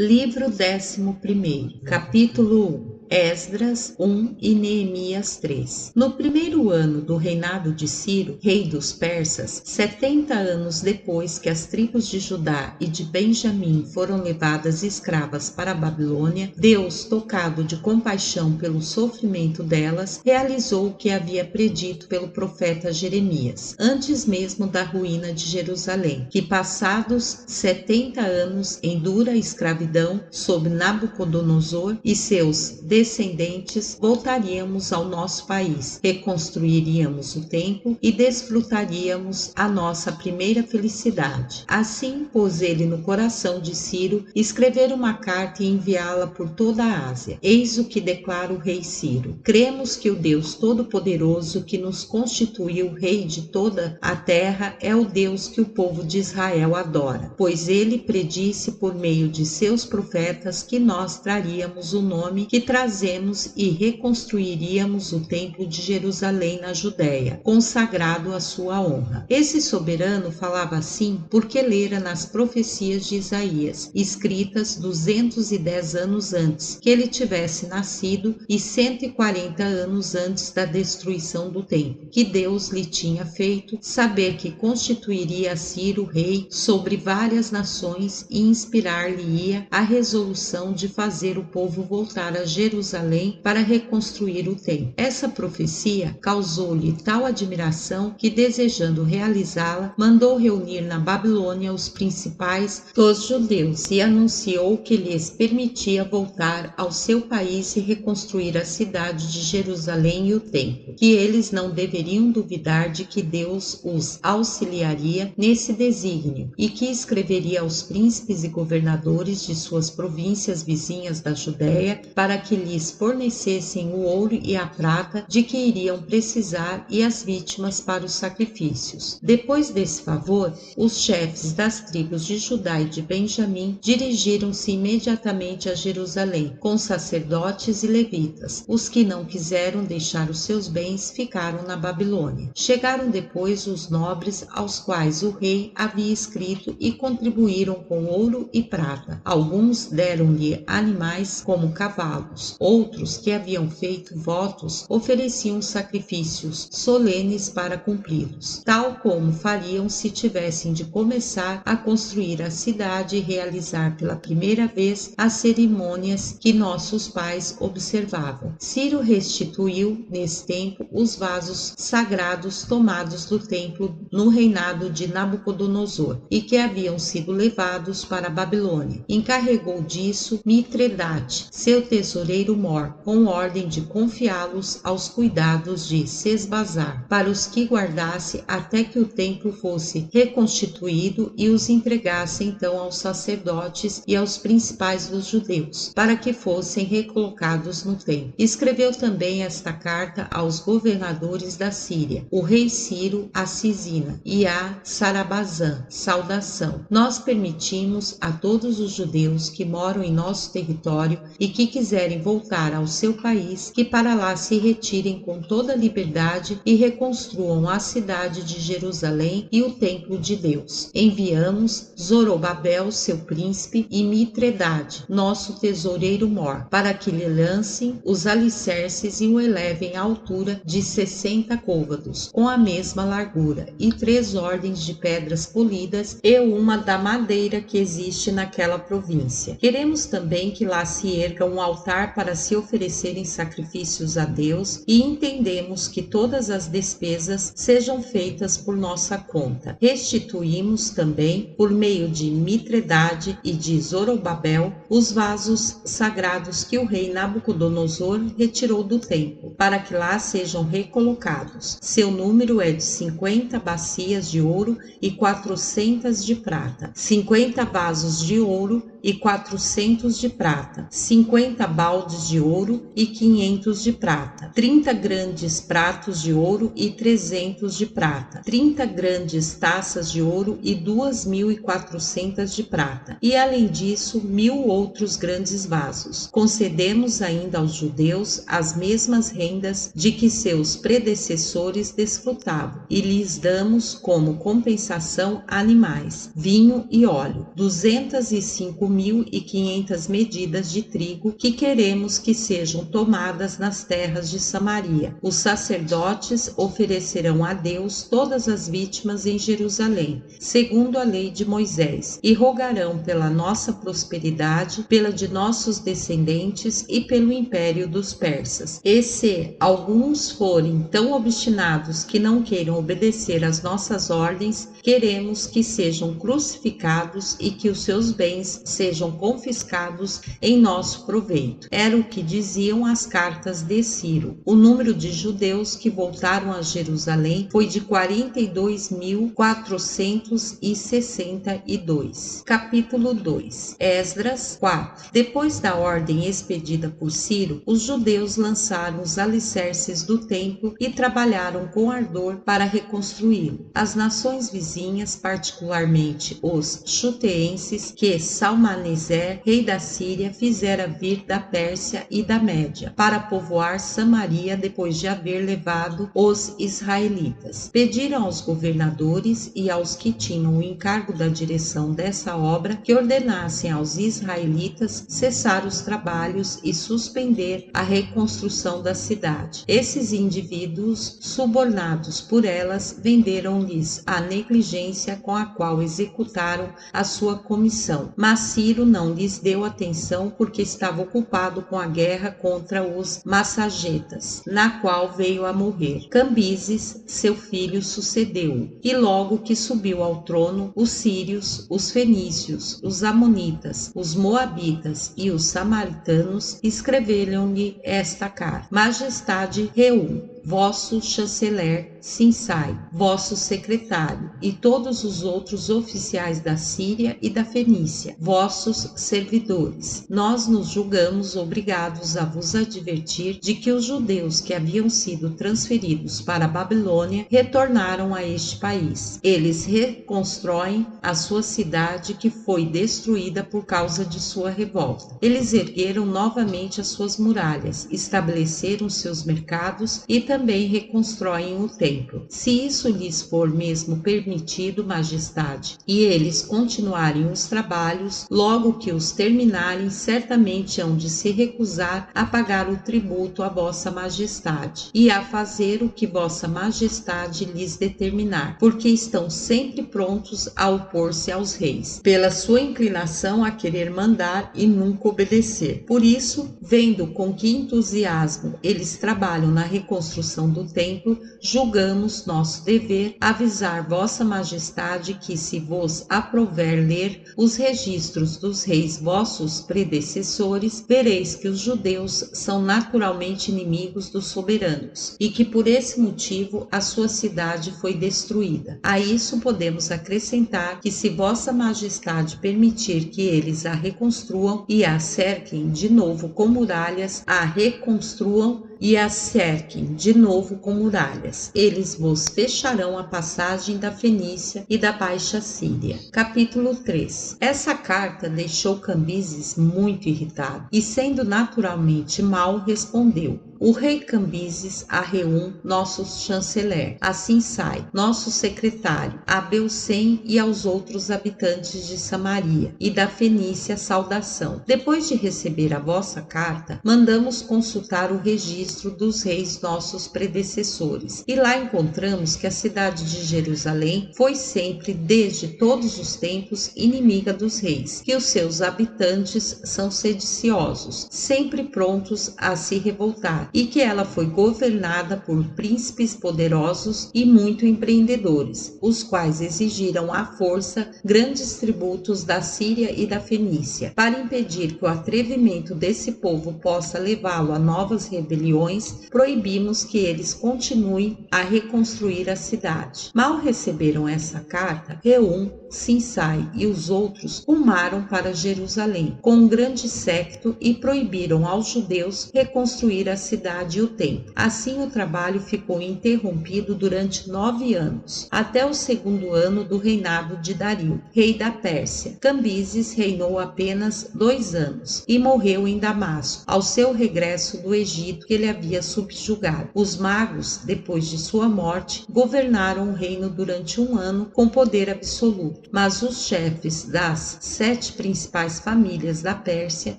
Livro 11º, capítulo 1, Esdras 1 e Neemias 3. No primeiro ano do reinado de Ciro, rei dos persas, 70 anos depois que as tribos de Judá e de Benjamim foram levadas escravas para a Babilônia, Deus, tocado de compaixão pelo sofrimento delas, realizou o que havia predito pelo profeta Jeremias, antes mesmo da ruína de Jerusalém, que passados 70 anos em dura escravidão sob Nabucodonosor e seus descendentes, voltaríamos ao nosso país, reconstruiríamos o templo e desfrutaríamos a nossa primeira felicidade. Assim pôs ele no coração de Ciro escrever uma carta e enviá-la por toda a Ásia. Eis o que declara o rei Ciro: cremos que o Deus Todo-Poderoso que nos constituiu rei de toda a terra é o Deus que o povo de Israel adora, pois ele predisse por meio de seus profetas que nós traríamos o nome que trazemos e reconstruiríamos o templo de Jerusalém na Judéia, consagrado à sua honra. Esse soberano falava assim porque lera nas profecias de Isaías, escritas 210 anos antes que ele tivesse nascido e 140 anos antes da destruição do templo, que Deus lhe tinha feito saber que constituiria Ciro rei sobre várias nações e inspirar-lhe-ia a resolução de fazer o povo voltar a Jerusalém para reconstruir o templo. Essa profecia causou-lhe tal admiração que, desejando realizá-la, mandou reunir na Babilônia os principais dos judeus e anunciou que lhes permitia voltar ao seu país e reconstruir a cidade de Jerusalém e o templo, que eles não deveriam duvidar de que Deus os auxiliaria nesse desígnio e que escreveria aos príncipes e governadores de suas províncias vizinhas da Judéia para que lhes fornecessem o ouro e a prata de que iriam precisar e as vítimas para os sacrifícios. Depois desse favor, os chefes das tribos de Judá e de Benjamim dirigiram-se imediatamente a Jerusalém, com sacerdotes e levitas. Os que não quiseram deixar os seus bens ficaram na Babilônia. Chegaram depois os nobres aos quais o rei havia escrito e contribuíram com ouro e prata. Alguns deram-lhe animais como cavalos. Outros, que haviam feito votos, ofereciam sacrifícios solenes para cumpri-los, tal como fariam se tivessem de começar a construir a cidade e realizar pela primeira vez as cerimônias que nossos pais observavam. Ciro restituiu, nesse tempo, os vasos sagrados tomados do templo no reinado de Nabucodonosor e que haviam sido levados para a Babilônia. Encarregou disso Mitredate, seu tesoureiro mor, com ordem de confiá-los aos cuidados de Sesbazar, para os que guardasse até que o templo fosse reconstituído e os entregasse então aos sacerdotes e aos principais dos judeus, para que fossem recolocados no templo. Escreveu também esta carta aos governadores da Síria, o rei Ciro a Cisina e a Sarabazã, saudação. Nós permitimos a todos os judeus que moram em nosso território e que quiserem voltar ao seu país, que para lá se retirem com toda liberdade e reconstruam a cidade de Jerusalém e o templo de Deus. Enviamos Zorobabel, seu príncipe, e Mitredate, nosso tesoureiro mor, para que lhe lancem os alicerces e o elevem à altura de 60 côvados, com a mesma largura, e 3 ordens de pedras polidas e uma da madeira que existe naquela província. Queremos também que lá se erga um altar para se oferecerem sacrifícios a Deus e entendemos que todas as despesas sejam feitas por nossa conta. Restituímos também, por meio de Mitredate e de Zorobabel, os vasos sagrados que o rei Nabucodonosor retirou do templo, para que lá sejam recolocados. Seu número é de 50 bacias de ouro e 400 de prata, 50 vasos de ouro e 400 de prata, 50 baldes de ouro e 500 de prata, 30 grandes pratos de ouro e 300 de prata, 30 grandes taças de ouro e 2.400 de prata, e além disso 1.000 outros grandes vasos. Concedemos ainda aos judeus as mesmas rendas de que seus predecessores desfrutavam, e lhes damos como compensação animais, vinho e óleo, 205 5.500 medidas de trigo que queremos que sejam tomadas nas terras de Samaria. Os sacerdotes oferecerão a Deus todas as vítimas em Jerusalém, segundo a lei de Moisés, e rogarão pela nossa prosperidade, pela de nossos descendentes e pelo império dos persas. E se alguns forem tão obstinados que não queiram obedecer às nossas ordens, queremos que sejam crucificados e que os seus bens sejam confiscados em nosso proveito. Era o que diziam as cartas de Ciro. O número de judeus que voltaram a Jerusalém foi de 42.462. Capítulo 2. Esdras 4. Depois da ordem expedida por Ciro, os judeus lançaram os alicerces do templo e trabalharam com ardor para reconstruí-lo. As nações vizinhas, particularmente os xuteenses, que Salmaneser, rei da Síria, fizera vir da Pérsia e da Média, para povoar Samaria depois de haver levado os israelitas. Pediram aos governadores e aos que tinham o encargo da direção dessa obra que ordenassem aos israelitas cessar os trabalhos e suspender a reconstrução da cidade. Esses indivíduos, subornados por elas, venderam-lhes a negligência com a qual executaram a sua comissão. Mas Ciro não lhes deu atenção porque estava ocupado com a guerra contra os massagetas, na qual veio a morrer. Cambises, seu filho, sucedeu-o, e logo que subiu ao trono, os sírios, os fenícios, os amonitas, os moabitas e os samaritanos escreveram-lhe esta carta: Majestade Reum, vosso chanceler Sinsai, vosso secretário, e todos os outros oficiais da Síria e da Fenícia, vossos servidores. Nós nos julgamos obrigados a vos advertir de que os judeus que haviam sido transferidos para a Babilônia retornaram a este país. Eles reconstroem a sua cidade que foi destruída por causa de sua revolta. Eles ergueram novamente as suas muralhas, estabeleceram seus mercados e também reconstroem o templo. Se isso lhes for mesmo permitido, majestade, e eles continuarem os trabalhos, logo que os terminarem, certamente hão de se recusar a pagar o tributo a vossa majestade e a fazer o que vossa majestade lhes determinar, porque estão sempre prontos a opor-se aos reis, pela sua inclinação a querer mandar e nunca obedecer. Por isso, vendo com que entusiasmo eles trabalham na reconstrução do templo, julgamos nosso dever avisar vossa majestade que, se vos aprouver ler os registros dos reis vossos predecessores, vereis que os judeus são naturalmente inimigos dos soberanos e que por esse motivo a sua cidade foi destruída. A isso podemos acrescentar que, se vossa majestade permitir que eles a reconstruam e a cerquem de novo com muralhas, a reconstruam e a cerquem de novo com muralhas, eles vos fecharão a passagem da Fenícia e da Baixa Síria. Capítulo 3. Essa carta deixou Cambises muito irritado e, sendo naturalmente mau, respondeu: O rei Cambises a Reum, nosso chanceler, a Sinsai, nosso secretário, a Belcém e aos outros habitantes de Samaria e da Fenícia, saudação. Depois de receber a vossa carta, mandamos consultar o registro dos reis nossos predecessores, e lá encontramos que a cidade de Jerusalém foi sempre, desde todos os tempos, inimiga dos reis, que os seus habitantes são sediciosos, sempre prontos a se revoltar, e que ela foi governada por príncipes poderosos e muito empreendedores, os quais exigiram à força grandes tributos da Síria e da Fenícia. Para impedir que o atrevimento desse povo possa levá-lo a novas rebeliões, proibimos que eles continuem a reconstruir a cidade. Mal receberam essa carta, Reum, Sinsai e os outros rumaram para Jerusalém com um grande séquito e proibiram aos judeus reconstruir a cidade. cidade e o templo. Assim o trabalho ficou interrompido durante 9 anos, até o segundo ano do reinado de Dario, rei da Pérsia. Cambises reinou apenas 2 anos e morreu em Damasco, ao seu regresso do Egito que ele havia subjugado. Os magos, depois de sua morte, governaram o reino durante 1 ano com poder absoluto, mas os chefes das 7 principais famílias da Pérsia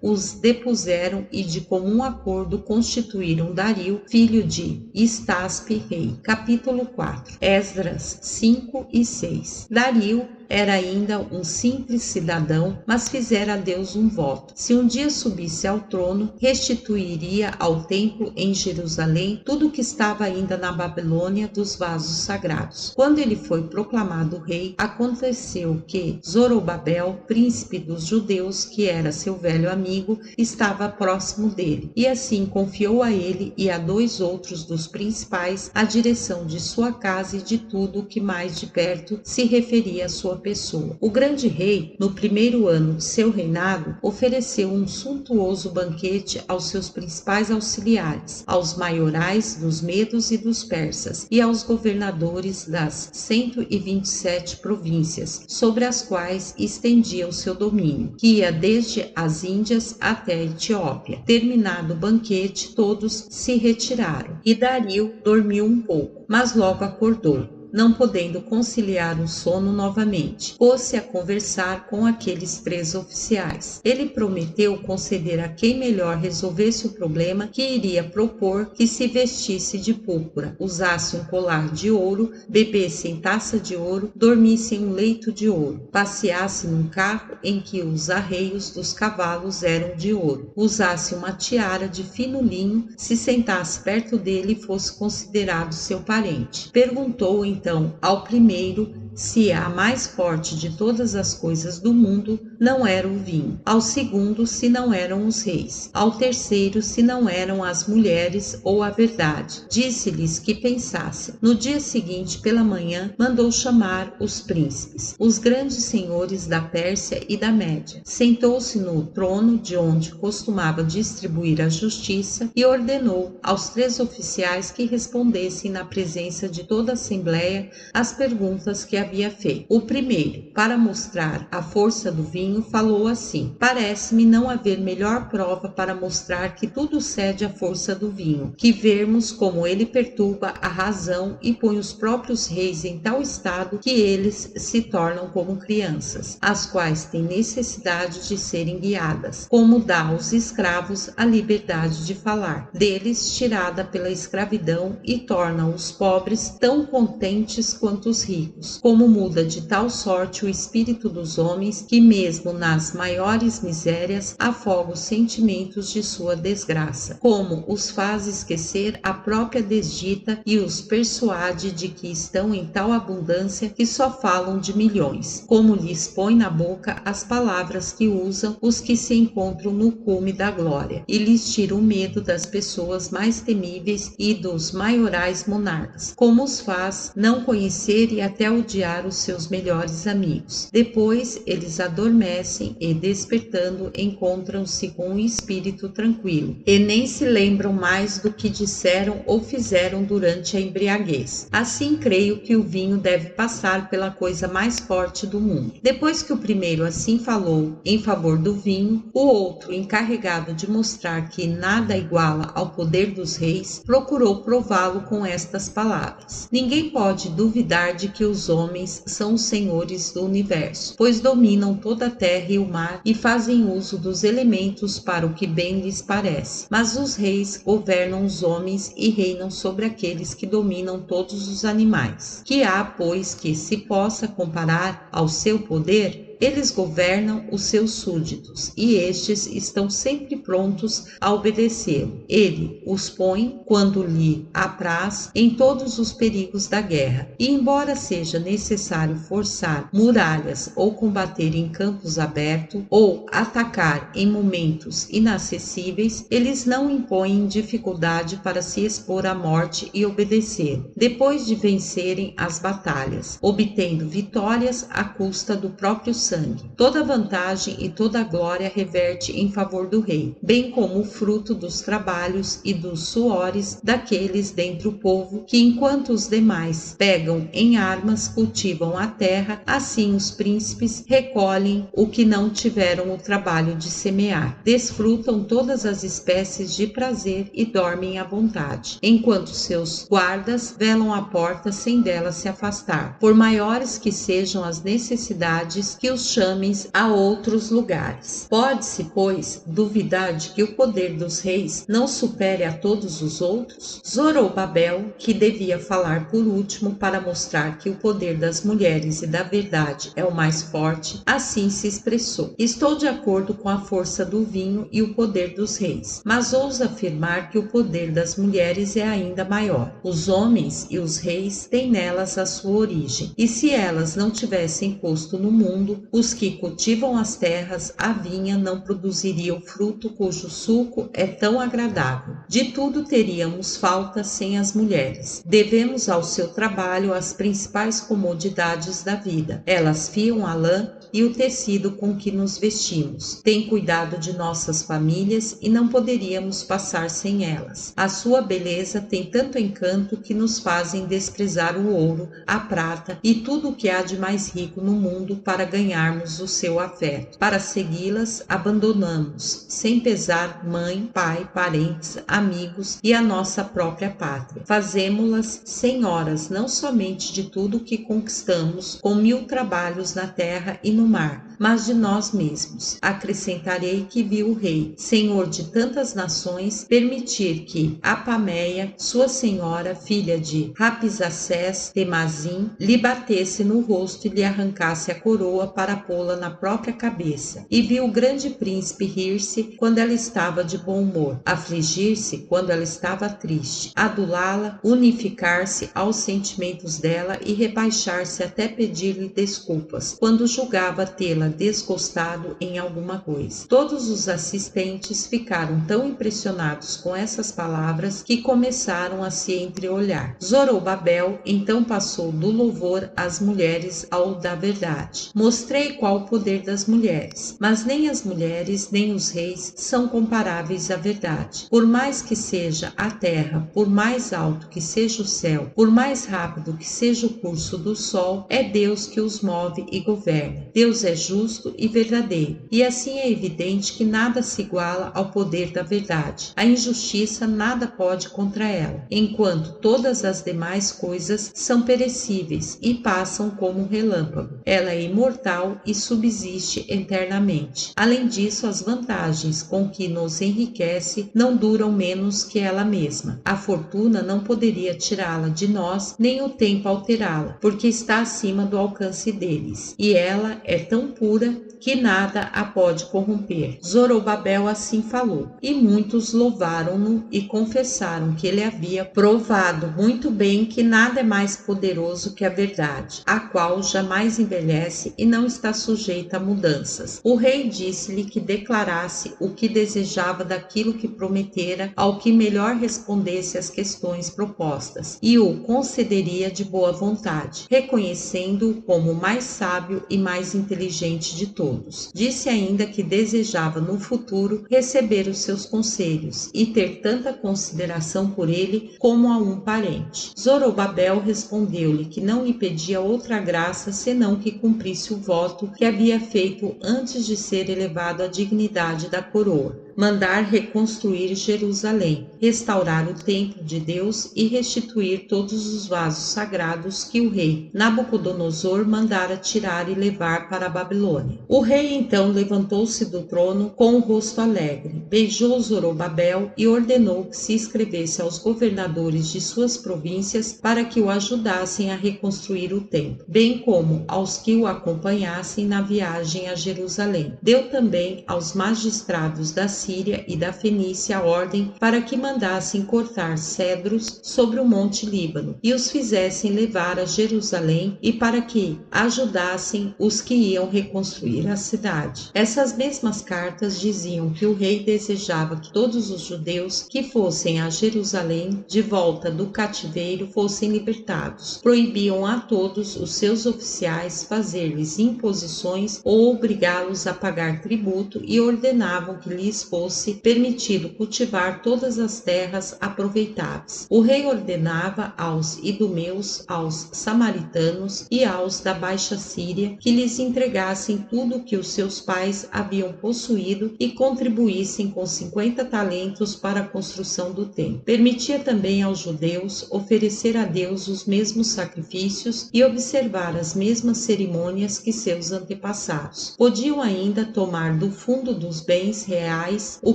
os depuseram e de comum acordo constituíram Dario, filho de Estaspe, rei. Capítulo 4. Esdras 5 e 6. Dario era ainda um simples cidadão, mas fizera a Deus um voto. Se um dia subisse ao trono, restituiria ao templo em Jerusalém tudo que estava ainda na Babilônia dos vasos sagrados. Quando ele foi proclamado rei, aconteceu que Zorobabel, príncipe dos judeus, que era seu velho amigo, estava próximo dele, e assim confiou a ele e a 2 outros dos principais a direção de sua casa e de tudo o que mais de perto se referia à sua pessoa. O grande rei, no primeiro ano de seu reinado, ofereceu um suntuoso banquete aos seus principais auxiliares, aos maiorais dos medos e dos persas e aos governadores das 127 províncias, sobre as quais estendia o seu domínio, que ia desde as Índias até a Etiópia. Terminado o banquete, todos se retiraram, e Dario dormiu um pouco, mas logo acordou. Não podendo conciliar o sono novamente, pôs-se a conversar com aqueles 3 oficiais. Ele prometeu conceder a quem melhor resolvesse o problema que iria propor que se vestisse de púrpura, usasse um colar de ouro, bebesse em taça de ouro, dormisse em um leito de ouro, passeasse num carro em que os arreios dos cavalos eram de ouro, usasse uma tiara de fino linho, se sentasse perto dele e fosse considerado seu parente. Perguntou então ao primeiro se a mais forte de todas as coisas do mundo não era o vinho, ao segundo se não eram os reis, ao terceiro se não eram as mulheres ou a verdade. Disse-lhes que pensassem. No dia seguinte, pela manhã, mandou chamar os príncipes, os grandes senhores da Pérsia e da Média. Sentou-se no trono de onde costumava distribuir a justiça e ordenou aos 3 oficiais que respondessem na presença de toda a assembleia as perguntas que havia feito. O primeiro, para mostrar a força do vinho, falou assim: parece-me não haver melhor prova para mostrar que tudo cede à força do vinho, que vermos como ele perturba a razão e põe os próprios reis em tal estado que eles se tornam como crianças, as quais têm necessidade de serem guiadas, como dá aos escravos a liberdade de falar, deles tirada pela escravidão, e torna os pobres tão contentes quanto os ricos, como muda de tal sorte o espírito dos homens que mesmo nas maiores misérias afoga os sentimentos de sua desgraça, como os faz esquecer a própria desdita e os persuade de que estão em tal abundância que só falam de milhões, como lhes põe na boca as palavras que usam os que se encontram no cume da glória, e lhes tira o medo das pessoas mais temíveis e dos maiorais monarcas, como os faz não conhecer e até odiar os seus melhores amigos. Depois eles adormecem e, despertando, encontram-se com um espírito tranquilo e nem se lembram mais do que disseram ou fizeram durante a embriaguez. Assim creio que o vinho deve passar pela coisa mais forte do mundo. Depois que o primeiro assim falou em favor do vinho, o outro, encarregado de mostrar que nada iguala ao poder dos reis, procurou prová-lo com estas palavras: ninguém pode duvidar de que os homens são os senhores do universo, pois dominam toda a terra e o mar e fazem uso dos elementos para o que bem lhes parece. Mas os reis governam os homens e reinam sobre aqueles que dominam todos os animais. Que há, pois, que se possa comparar ao seu poder? Eles governam os seus súditos, e estes estão sempre prontos a obedecê-lo. Ele os põe, quando lhe apraz, em todos os perigos da guerra. E embora seja necessário forçar muralhas ou combater em campos abertos, ou atacar em momentos inacessíveis, eles não impõem dificuldade para se expor à morte e obedecê-lo, depois de vencerem as batalhas, obtendo vitórias à custa do próprio sangue sangue. Toda vantagem e toda glória reverte em favor do rei, bem como o fruto dos trabalhos e dos suores daqueles dentre o povo, que enquanto os demais pegam em armas, cultivam a terra, assim os príncipes recolhem o que não tiveram o trabalho de semear, desfrutam todas as espécies de prazer e dormem à vontade, enquanto seus guardas velam a porta sem dela se afastar, por maiores que sejam as necessidades que os chamem a outros lugares. Pode-se, pois, duvidar de que o poder dos reis não supere a todos os outros? Zorobabel, que devia falar por último para mostrar que o poder das mulheres e da verdade é o mais forte, assim se expressou: estou de acordo com a força do vinho e o poder dos reis, mas ouso afirmar que o poder das mulheres é ainda maior. Os homens e os reis têm nelas a sua origem, e se elas não tivessem posto no mundo, os que cultivam as terras, a vinha não produziria o fruto cujo suco é tão agradável. De tudo teríamos falta sem as mulheres. Devemos ao seu trabalho as principais comodidades da vida. Elas fiam a lã e o tecido com que nos vestimos. Têm cuidado de nossas famílias e não poderíamos passar sem elas. A sua beleza tem tanto encanto que nos fazem desprezar o ouro, a prata e tudo o que há de mais rico no mundo para ganharmos o seu afeto. Para segui-las, abandonamos, sem pesar, mãe, pai, parentes, amigos e a nossa própria pátria. Fazemo-las senhoras não somente de tudo o que conquistamos com 1000 trabalhos na terra e no mar, mas de nós mesmos. Acrescentarei que vi o rei, senhor de tantas nações, permitir que Apameia, sua senhora, filha de Rapsacés Temazim, lhe batesse no rosto e lhe arrancasse a coroa para pô-la na própria cabeça. E viu o grande príncipe rir-se quando ela estava de bom humor, afligir-se quando ela estava triste, adulá-la, unificar-se aos sentimentos dela e rebaixar-se até pedir-lhe desculpas, quando julgava tê-la desgostado em alguma coisa. Todos os assistentes ficaram tão impressionados com essas palavras que começaram a se entreolhar. Zorobabel então passou do louvor às mulheres ao da verdade. Mostrei qual o poder das mulheres, mas nem as mulheres nem os reis são comparáveis à verdade. Por mais que seja a terra, por mais alto que seja o céu, por mais rápido que seja o curso do sol, é Deus que os move e governa. Deus é justo e verdadeiro, e assim é evidente que nada se iguala ao poder da verdade. A injustiça nada pode contra ela, enquanto todas as demais coisas são perecíveis e passam como um relâmpago. Ela é imortal e subsiste eternamente. Além disso, as vantagens com que nos enriquece não duram menos que ela mesma. A fortuna não poderia tirá-la de nós, nem o tempo alterá-la, porque está acima do alcance deles, e ela é tão pura que nada a pode corromper. Zorobabel assim falou, e muitos louvaram-no e confessaram que ele havia provado muito bem que nada é mais poderoso que a verdade, a qual jamais envelhece e não está sujeita a mudanças. O rei disse-lhe que declarasse o que desejava daquilo que prometera ao que melhor respondesse às questões propostas, e o concederia de boa vontade, reconhecendo-o como o mais sábio e mais inteligente de todos. Disse ainda que desejava no futuro receber os seus conselhos e ter tanta consideração por ele como a um parente. Zorobabel respondeu-lhe que não lhe pedia outra graça senão que cumprisse o voto que havia feito antes de ser elevado à dignidade da coroa: mandar reconstruir Jerusalém, restaurar o templo de Deus e restituir todos os vasos sagrados que o rei Nabucodonosor mandara tirar e levar para a Babilônia. O rei então levantou-se do trono com o rosto alegre, beijou Zorobabel e ordenou que se escrevesse aos governadores de suas províncias para que o ajudassem a reconstruir o templo, bem como aos que o acompanhassem na viagem a Jerusalém. Deu também aos magistrados das Síria e da Fenícia ordem para que mandassem cortar cedros sobre o monte Líbano e os fizessem levar a Jerusalém e para que ajudassem os que iam reconstruir a cidade. Essas mesmas cartas diziam que o rei desejava que todos os judeus que fossem a Jerusalém de volta do cativeiro fossem libertados. Proibiam a todos os seus oficiais fazer-lhes imposições ou obrigá-los a pagar tributo e ordenavam que lhes fosse permitido cultivar todas as terras aproveitáveis. O rei ordenava aos idumeus, aos samaritanos e aos da Baixa Síria que lhes entregassem tudo o que os seus pais haviam possuído e contribuíssem com 50 talentos para a construção do templo. Permitia também aos judeus oferecer a Deus os mesmos sacrifícios e observar as mesmas cerimônias que seus antepassados. Podiam ainda tomar do fundo dos bens reais o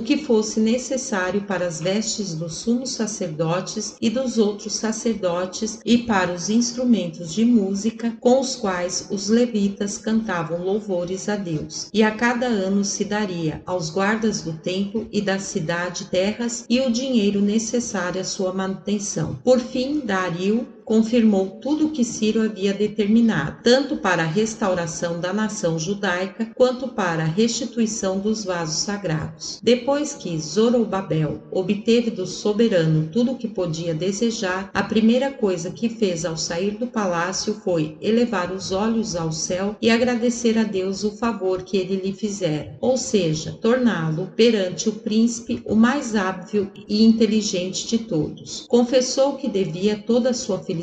que fosse necessário para as vestes dos sumos sacerdotes e dos outros sacerdotes e para os instrumentos de música com os quais os levitas cantavam louvores a Deus. E a cada ano se daria aos guardas do templo e da cidade terras e o dinheiro necessário à sua manutenção. Por fim, Dario confirmou tudo o que Ciro havia determinado, tanto para a restauração da nação judaica, quanto para a restituição dos vasos sagrados. Depois que Zorobabel obteve do soberano tudo o que podia desejar, a primeira coisa que fez ao sair do palácio foi elevar os olhos ao céu e agradecer a Deus o favor que ele lhe fizera, ou seja, torná-lo perante o príncipe o mais hábil e inteligente de todos. Confessou que devia toda a sua felicidade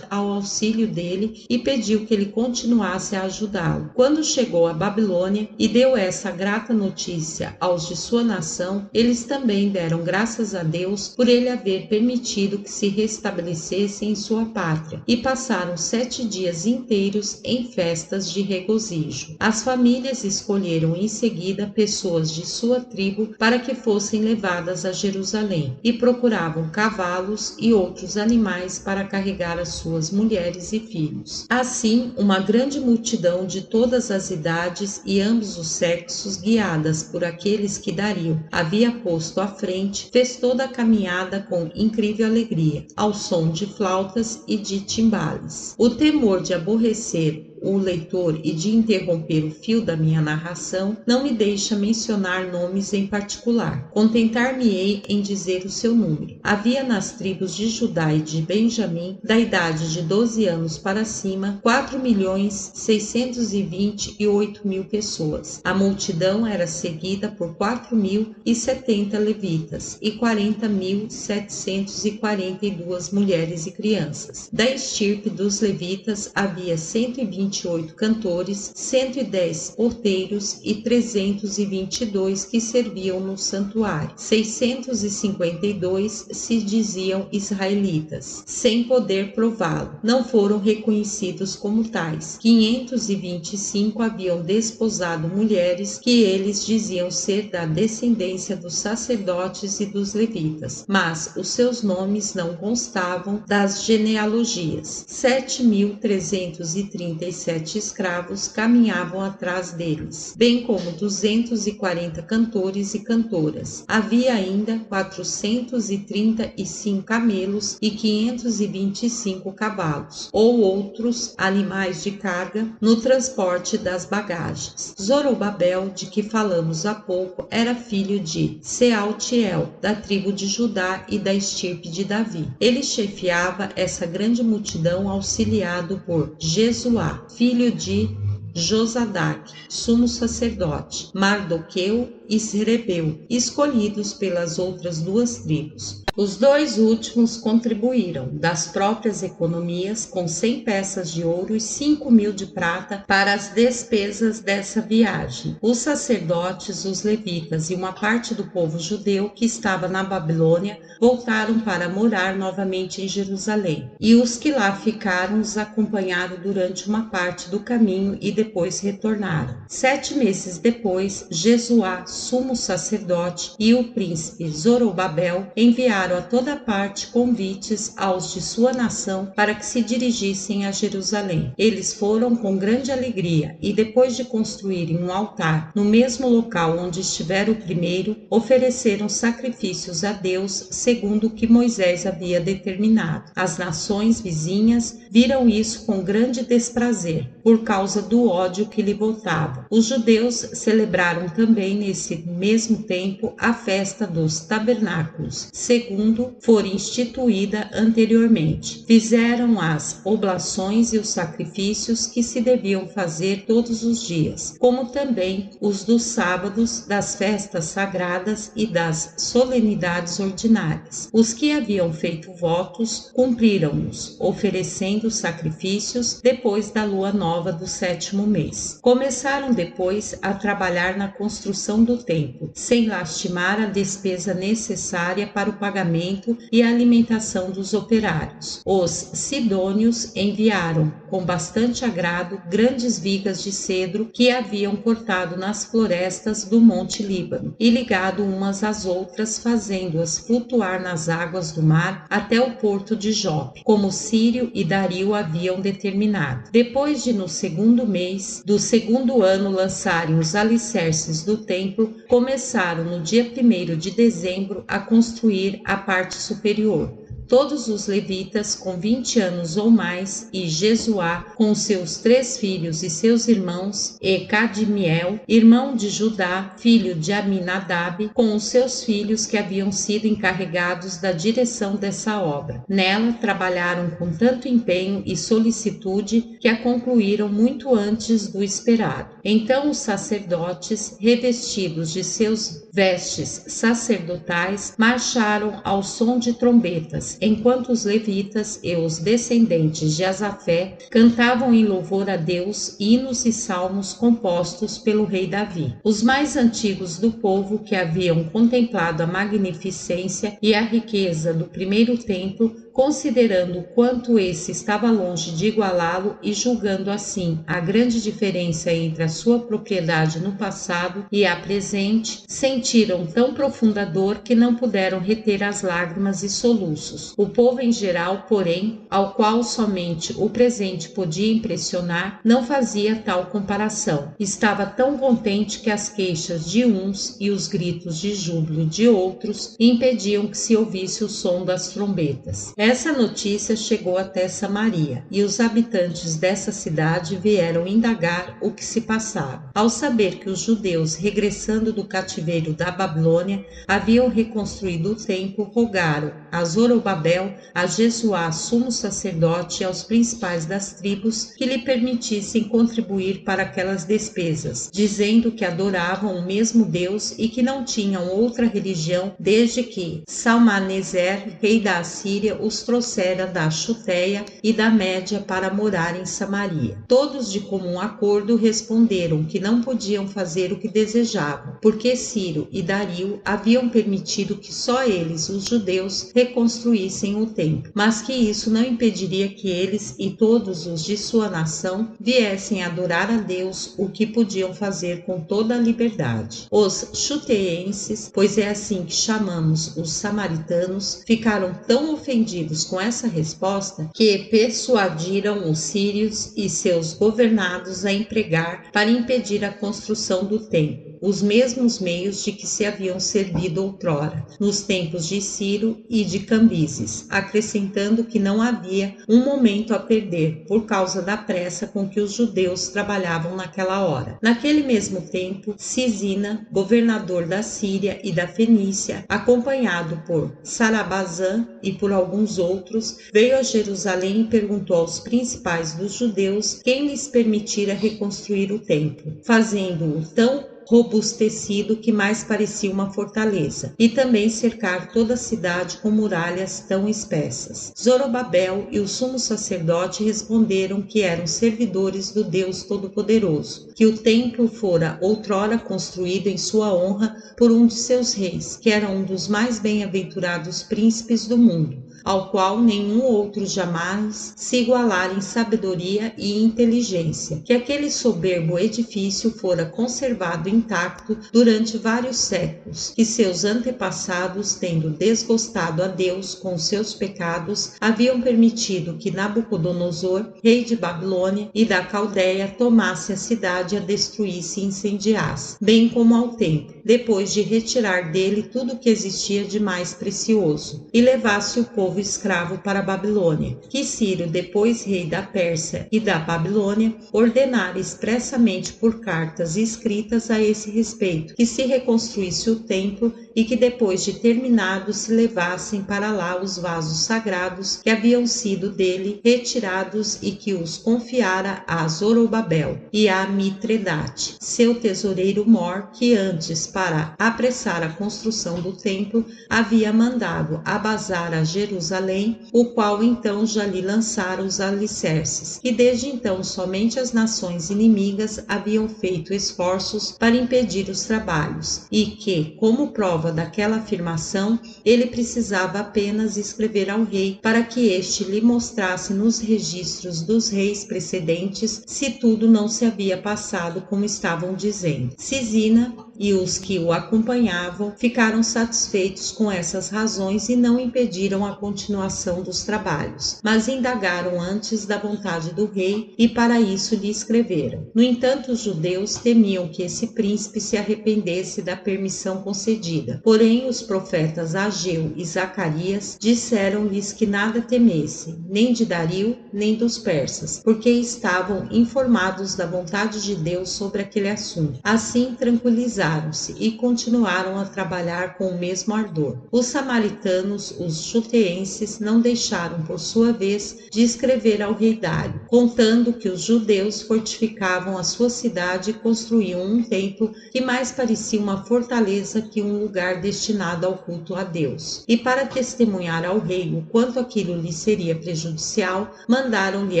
ao auxílio dele e pediu que ele continuasse a ajudá-lo. Quando chegou à Babilônia e deu essa grata notícia aos de sua nação, eles também deram graças a Deus por ele haver permitido que se restabelecesse em sua pátria e passaram 7 dias inteiros em festas de regozijo. As famílias escolheram em seguida pessoas de sua tribo para que fossem levadas a Jerusalém e procuravam cavalos e outros animais para carregar as suas mulheres e filhos. Assim, uma grande multidão de todas as idades e ambos os sexos, guiadas por aqueles que Dario havia posto à frente, fez toda a caminhada com incrível alegria, ao som de flautas e de timbales. O temor de aborrecer o leitor e de interromper o fio da minha narração não me deixa mencionar nomes em particular. Contentar-me-ei em dizer o seu número. Havia nas tribos de Judá e de Benjamim, da idade de 12 anos para cima, 4.628.000 pessoas. A multidão era seguida por 4.070 levitas e 40.742 mulheres e crianças. Da estirpe dos levitas havia 128 cantores, 110 porteiros e 322 que serviam no santuário. 652 se diziam israelitas, sem poder prová-lo. Não foram reconhecidos como tais. 525 haviam desposado mulheres que eles diziam ser da descendência dos sacerdotes e dos levitas, mas os seus nomes não constavam das genealogias. 7.337 escravos caminhavam atrás deles, bem como 240 cantores e cantoras. Havia ainda 435 camelos e 525 cavalos, ou outros animais de carga, no transporte das bagagens. Zorobabel, de que falamos há pouco, era filho de Sealtiel, da tribo de Judá e da estirpe de Davi. Ele chefiava essa grande multidão auxiliado por Jesuá, filho de Josadaque, sumo sacerdote, Mardoqueu e Serebeu, escolhidos pelas outras duas tribos. Os dois últimos contribuíram das próprias economias com 100 peças de ouro e 5.000 de prata para as despesas dessa viagem. Os sacerdotes, os levitas e uma parte do povo judeu que estava na Babilônia voltaram para morar novamente em Jerusalém, e os que lá ficaram os acompanharam durante uma parte do caminho e depois retornaram. 7 meses depois, Jesuá, sumo sacerdote, e o príncipe Zorobabel enviaram a toda parte convites aos de sua nação para que se dirigissem a Jerusalém. Eles foram com grande alegria e, depois de construírem um altar no mesmo local onde estivera o primeiro, ofereceram sacrifícios a Deus segundo o que Moisés havia determinado. As nações vizinhas viram isso com grande desprazer, por causa do ódio que lhe voltava. Os judeus celebraram também nesse mesmo tempo a festa dos tabernáculos, segundo fora instituída anteriormente. Fizeram as oblações e os sacrifícios que se deviam fazer todos os dias, como também os dos sábados, das festas sagradas e das solenidades ordinárias. Os que haviam feito votos cumpriram-nos, oferecendo sacrifícios depois da lua nova do 7º mês. Começaram depois a trabalhar na construção do templo, sem lastimar a despesa necessária para o pagamento e a alimentação dos operários. Os sidônios enviaram, com bastante agrado, grandes vigas de cedro que haviam cortado nas florestas do Monte Líbano e ligado umas às outras, fazendo-as flutuar nas águas do mar até o porto de Jope, como Círio e Dario haviam determinado. Depois de, no 2º mês do 2º ano, lançarem os alicerces do templo, começaram no dia 1º de dezembro a construir a parte superior. Todos os levitas com 20 anos ou mais, e Jesuá com seus 3 filhos e seus irmãos, e Cadmiel, irmão de Judá, filho de Aminadab, com os seus filhos que haviam sido encarregados da direção dessa obra. Nela trabalharam com tanto empenho e solicitude que a concluíram muito antes do esperado. Então os sacerdotes, revestidos de seus vestes sacerdotais, marcharam ao som de trombetas, enquanto os levitas e os descendentes de Asafé cantavam em louvor a Deus hinos e salmos compostos pelo rei Davi. Os mais antigos do povo, que haviam contemplado a magnificência e a riqueza do primeiro templo, considerando o quanto esse estava longe de igualá-lo e julgando assim a grande diferença entre a sua propriedade no passado e a presente, sentiram tão profunda dor que não puderam reter as lágrimas e soluços. O povo em geral, porém, ao qual somente o presente podia impressionar, não fazia tal comparação. Estava tão contente que as queixas de uns e os gritos de júbilo de outros impediam que se ouvisse o som das trombetas. Essa notícia chegou até Samaria, e os habitantes dessa cidade vieram indagar o que se passava. Ao saber que os judeus, regressando do cativeiro da Babilônia, haviam reconstruído o templo, rogaram a Zorobabel, a Jesuá, sumo sacerdote, e aos principais das tribos que lhe permitissem contribuir para aquelas despesas, dizendo que adoravam o mesmo Deus e que não tinham outra religião desde que Salmaneser, rei da Assíria, os trouxera da Chuteia e da Média para morar em Samaria. Todos de comum acordo responderam que não podiam fazer o que desejavam, porque Ciro e Dario haviam permitido que só eles, os judeus, reconstruíssem o templo, mas que isso não impediria que eles e todos os de sua nação viessem adorar a Deus, o que podiam fazer com toda a liberdade. Os chuteenses, pois é assim que chamamos os samaritanos, ficaram tão ofendidos com essa resposta que persuadiram os sírios e seus governados a empregar para impedir a construção do templo os mesmos meios de que se haviam servido outrora, nos tempos de Ciro e de Cambises, acrescentando que não havia um momento a perder por causa da pressa com que os judeus trabalhavam naquela hora. Naquele mesmo tempo, Cisina, governador da Síria e da Fenícia, acompanhado por Sarabazã e por alguns outros, veio a Jerusalém e perguntou aos principais dos judeus quem lhes permitira reconstruir o templo, fazendo-o tão robustecido que mais parecia uma fortaleza, e também cercar toda a cidade com muralhas tão espessas. Zorobabel e o sumo sacerdote responderam que eram servidores do Deus Todo-Poderoso, que o templo fora outrora construído em sua honra por um de seus reis, que era um dos mais bem-aventurados príncipes do mundo, ao qual nenhum outro jamais se igualara em sabedoria e inteligência, que aquele soberbo edifício fora conservado intacto durante vários séculos, que seus antepassados, tendo desgostado a Deus com seus pecados, haviam permitido que Nabucodonosor, rei de Babilônia e da Caldeia, tomasse a cidade, a destruísse e incendiasse, bem como ao templo, depois de retirar dele tudo o que existia de mais precioso, e levasse o povo escravo para a Babilônia, que Ciro, depois rei da Pérsia e da Babilônia, ordenara expressamente por cartas escritas a esse respeito, que se reconstruísse o templo e que depois de terminado se levassem para lá os vasos sagrados que haviam sido dele retirados e que os confiara a Zorobabel e a Mitredate, seu tesoureiro mor, que antes, para apressar a construção do templo, havia mandado abasar a Jerusalém, o qual então já lhe lançara os alicerces, e desde então somente as nações inimigas haviam feito esforços para impedir os trabalhos, e que, como prova daquela afirmação, ele precisava apenas escrever ao rei para que este lhe mostrasse nos registros dos reis precedentes se tudo não se havia passado como estavam dizendo. Cisina e os que o acompanhavam ficaram satisfeitos com essas razões e não impediram a continuação dos trabalhos, mas indagaram antes da vontade do rei e para isso lhe escreveram. No entanto, os judeus temiam que esse príncipe se arrependesse da permissão concedida. Porém, os profetas Ageu e Zacarias disseram-lhes que nada temesse, nem de Dario, nem dos persas, porque estavam informados da vontade de Deus sobre aquele assunto. Assim, tranquilizaram-se e continuaram a trabalhar com o mesmo ardor. Os samaritanos, os juteenses, não deixaram, por sua vez, de escrever ao rei Dário, contando que os judeus fortificavam a sua cidade e construíam um templo que mais parecia uma fortaleza que um lugar destinado ao culto a Deus. E para testemunhar ao rei o quanto aquilo lhe seria prejudicial, mandaram-lhe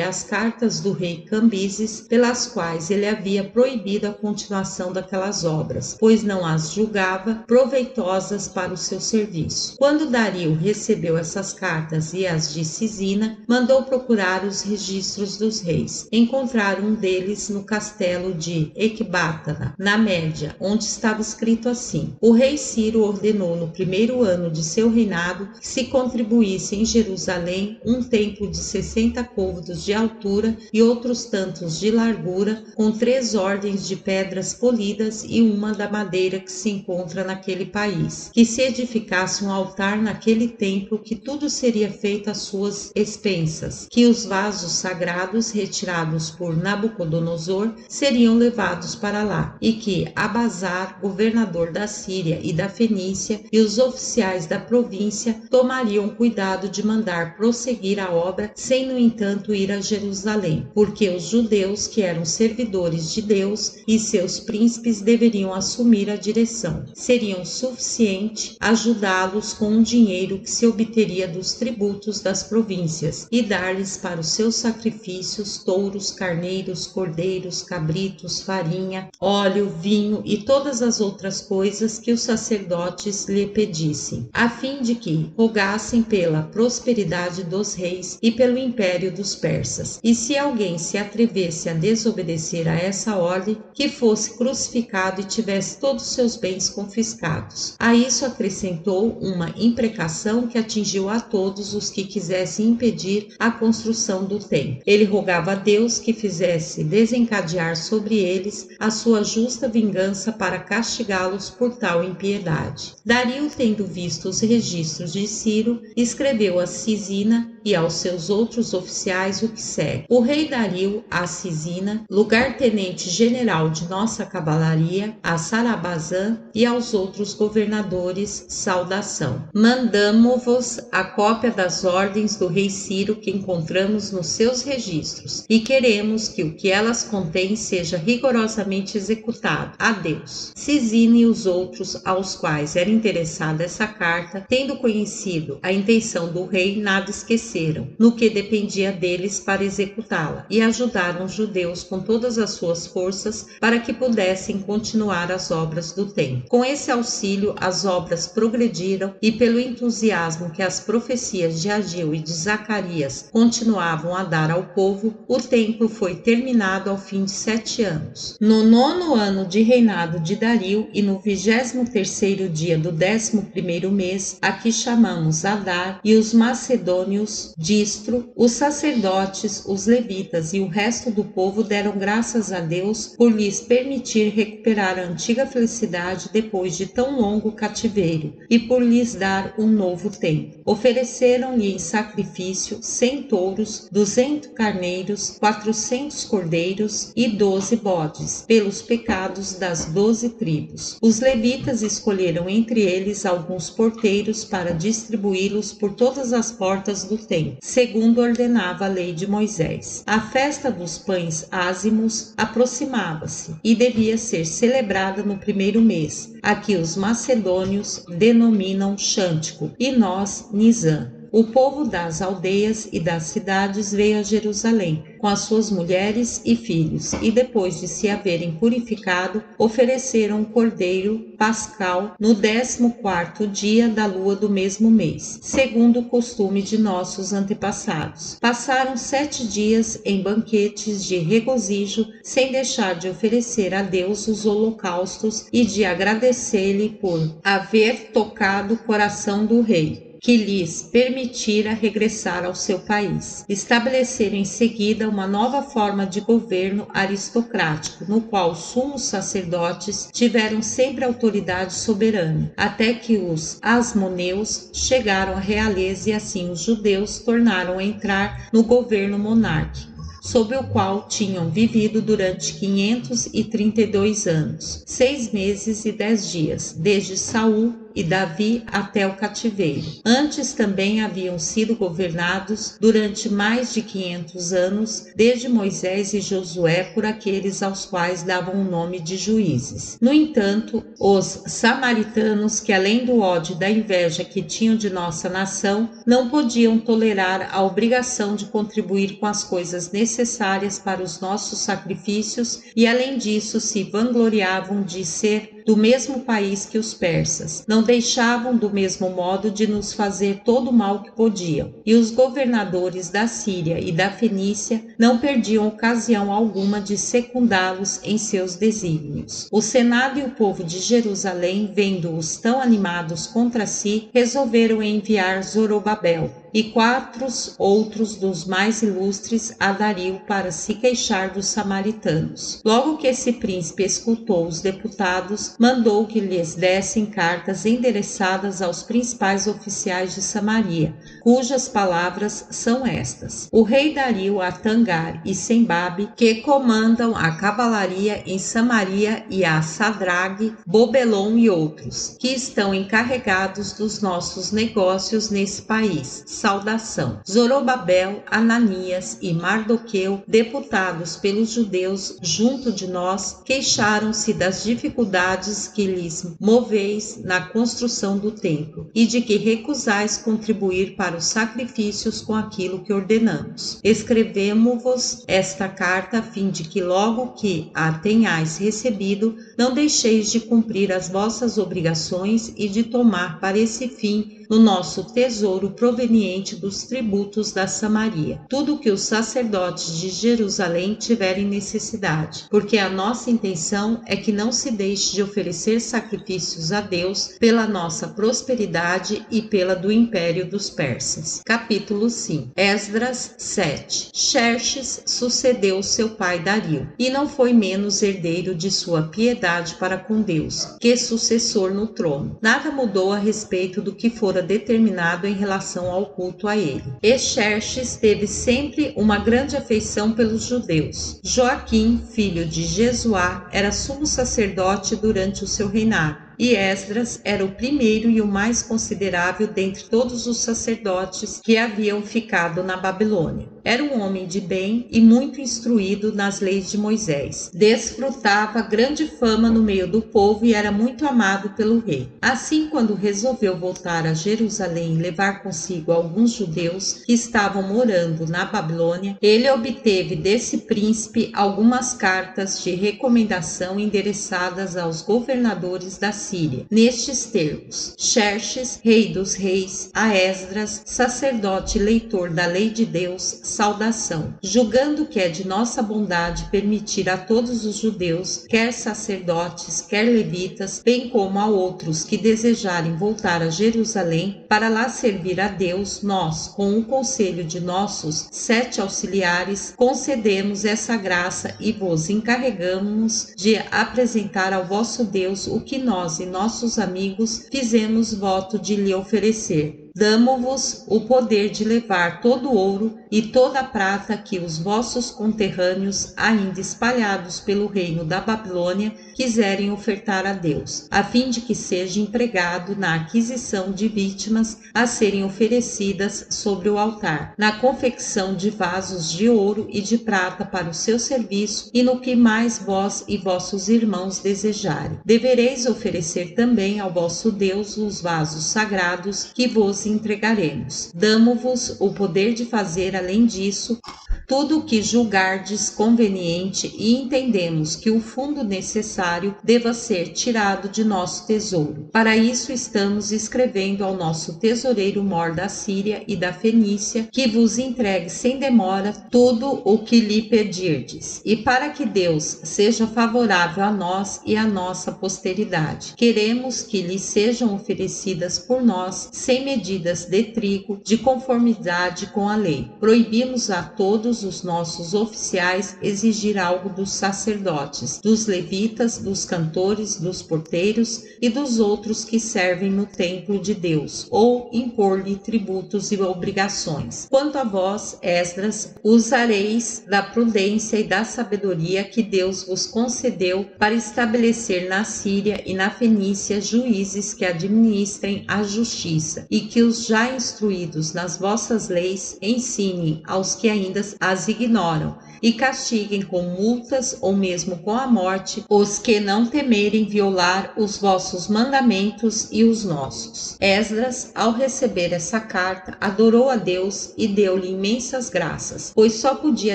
as cartas do rei Cambises, pelas quais ele havia proibido a continuação daquelas obras, pois não as julgava proveitosas para o seu serviço. Quando Dario recebeu essas cartas e as de Cisina, mandou procurar os registros dos reis. Encontraram um deles no castelo de Ecbátana, na Média, onde estava escrito assim: o rei Ciro ordenou no primeiro ano de seu reinado que se contribuísse em Jerusalém um templo de 60 côvados de altura e outros tantos de largura, com 3 ordens de pedras polidas e uma da madeira que se encontra naquele país, que se edificasse um altar naquele templo, que tudo seria feito às suas expensas, que os vasos sagrados retirados por Nabucodonosor seriam levados para lá, e que Abazar, governador da Síria e da Fenícia, e os oficiais da província tomariam cuidado de mandar prosseguir a obra, sem no entanto ir a Jerusalém, porque os judeus, que eram servidores de Deus, e seus príncipes deveriam assumir a direção. Seriam suficiente ajudá-los com o dinheiro que se obteria dos tributos das províncias e dar-lhes para os seus sacrifícios touros, carneiros, cordeiros, cabritos, farinha, óleo, vinho e todas as outras coisas que os sacerdotes lhe pedissem, a fim de que rogassem pela prosperidade dos reis e pelo império dos persas. E se alguém se atrevesse a desobedecer a essa ordem, que fosse crucificado e tivesse todos os seus bens confiscados. A isso acrescentou uma imprecação que atingiu a todos os que quisessem impedir a construção do templo. Ele rogava a Deus que fizesse desencadear sobre eles a sua justa vingança para castigá-los por tal impiedade. Dario, tendo visto os registros de Ciro, escreveu a Cisina e aos seus outros oficiais o que segue: o rei Dario a Cisina, lugar-tenente general de nossa cavalaria, a Sarabazan e aos outros governadores, saudação. Mandamo-vos a cópia das ordens do rei Ciro que encontramos nos seus registros, e queremos que o que elas contêm seja rigorosamente executado. Adeus. Cisina e os outros aos quais era interessada essa carta, tendo conhecido a intenção do rei, nada esqueceram fortaleceram no que dependia deles para executá-la e ajudaram os judeus com todas as suas forças para que pudessem continuar as obras do templo. Com esse auxílio, as obras progrediram e, pelo entusiasmo que as profecias de Ageu e de Zacarias continuavam a dar ao povo, o templo foi terminado ao fim de 7 anos. No 9º ano de reinado de Dario e no 23º dia do 11º mês, a que chamamos Adar, e os macedônios Distro, os sacerdotes, os levitas e o resto do povo deram graças a Deus por lhes permitir recuperar a antiga felicidade depois de tão longo cativeiro e por lhes dar um novo templo. Ofereceram-lhe em sacrifício 100 touros, 200 carneiros, 400 cordeiros e 12 bodes, pelos pecados das 12 tribos. Os levitas escolheram entre eles alguns porteiros para distribuí-los por todas as portas do templo, segundo ordenava a lei de Moisés. A festa dos pães ázimos aproximava-se e devia ser celebrada no 1º mês, a que os macedônios denominam Xântico e nós Nisan. O povo das aldeias e das cidades veio a Jerusalém com as suas mulheres e filhos e, depois de se haverem purificado, ofereceram um cordeiro pascal no 14º dia da lua do mesmo mês, segundo o costume de nossos antepassados. Passaram 7 dias em banquetes de regozijo, sem deixar de oferecer a Deus os holocaustos e de agradecer-lhe por haver tocado o coração do rei, que lhes permitira regressar ao seu país. Estabeleceram em seguida uma nova forma de governo aristocrático, no qual os sumos sacerdotes tiveram sempre autoridade soberana, até que os asmoneus chegaram à realeza e assim os judeus tornaram a entrar no governo monárquico, sob o qual tinham vivido durante 532 anos, 6 meses e 10 dias, desde Saul e Davi até o cativeiro. Antes também haviam sido governados durante mais de 500 anos, desde Moisés e Josué, por aqueles aos quais davam o nome de juízes. No entanto, os samaritanos, que além do ódio e da inveja que tinham de nossa nação, não podiam tolerar a obrigação de contribuir com as coisas necessárias para os nossos sacrifícios e, além disso, se vangloriavam de ser do mesmo país que os persas. Não deixavam do mesmo modo de nos fazer todo o mal que podiam. E os governadores da Síria e da Fenícia não perdiam ocasião alguma de secundá-los em seus desígnios. O Senado e o povo de Jerusalém, vendo-os tão animados contra si, resolveram enviar Zorobabel e 4 outros dos mais ilustres a Dario para se queixar dos samaritanos. Logo que esse príncipe escutou os deputados, mandou que lhes dessem cartas endereçadas aos principais oficiais de Samaria, cujas palavras são estas: o rei Dario a Tangar e Sembabe, que comandam a cavalaria em Samaria, e a Sadrague, Bobelon e outros, que estão encarregados dos nossos negócios nesse país. Saudação. Zorobabel, Ananias e Mardoqueu, deputados pelos judeus junto de nós, queixaram-se das dificuldades que lhes moveis na construção do templo e de que recusais contribuir para os sacrifícios com aquilo que ordenamos. Escrevemo-vos esta carta a fim de que logo que a tenhais recebido, não deixeis de cumprir as vossas obrigações e de tomar para esse fim no nosso tesouro proveniente dos tributos da Samaria, tudo que os sacerdotes de Jerusalém tiverem necessidade, porque a nossa intenção é que não se deixe de oferecer sacrifícios a Deus pela nossa prosperidade e pela do império dos persas. Capítulo 5. Esdras 7. Xerxes sucedeu seu pai Dario, e não foi menos herdeiro de sua piedade para com Deus, que sucessor no trono. Nada mudou a respeito do que fora determinado em relação ao culto a ele. E Xerxes teve sempre uma grande afeição pelos judeus. Joaquim, filho de Jesuá, era sumo sacerdote durante o seu reinado, e Esdras era o primeiro e o mais considerável dentre todos os sacerdotes que haviam ficado na Babilônia. era um homem de bem e muito instruído nas leis de Moisés. Desfrutava grande fama no meio do povo e era muito amado pelo rei. Assim, quando resolveu voltar a Jerusalém e levar consigo alguns judeus que estavam morando na Babilônia, ele obteve desse príncipe algumas cartas de recomendação endereçadas aos governadores da Síria, nestes termos: Xerxes, rei dos reis, a Esdras, sacerdote leitor da lei de Deus, saudação. Julgando que é de nossa bondade permitir a todos os judeus, quer sacerdotes, quer levitas, bem como a outros que desejarem voltar a Jerusalém para lá servir a Deus, nós, com o conselho de nossos 7 auxiliares, concedemos essa graça e vos encarregamos de apresentar ao vosso Deus o que nós e nossos amigos fizemos voto de lhe oferecer. Damo-vos o poder de levar todo o ouro e toda a prata que os vossos conterrâneos, ainda espalhados pelo reino da Babilônia, quiserem ofertar a Deus, a fim de que seja empregado na aquisição de vítimas a serem oferecidas sobre o altar, na confecção de vasos de ouro e de prata para o seu serviço e no que mais vós e vossos irmãos desejarem. Devereis oferecer também ao vosso Deus os vasos sagrados que vos entregaremos. Damo-vos o poder de fazer, além disso, tudo o que julgardes conveniente e entendemos que o fundo necessário deva ser tirado de nosso tesouro. Para isso estamos escrevendo ao nosso tesoureiro mor da Síria e da Fenícia que vos entregue sem demora tudo o que lhe pedirdes. E para que Deus seja favorável a nós e a nossa posteridade, queremos que lhe sejam oferecidas por nós 100 medidas de trigo de conformidade com a lei. Proibimos a todos os nossos oficiais exigir algo dos sacerdotes, dos levitas, dos cantores, dos porteiros e dos outros que servem no templo de Deus, ou impor-lhe tributos e obrigações. Quanto a vós, Esdras, usareis da prudência e da sabedoria que Deus vos concedeu para estabelecer na Síria e na Fenícia juízes que administrem a justiça e que os já instruídos nas vossas leis ensinem aos que ainda as ignoram e castiguem com multas ou mesmo com a morte os que não temerem violar os vossos mandamentos e os nossos. Esdras, ao receber essa carta, adorou a Deus e deu-lhe imensas graças, pois só podia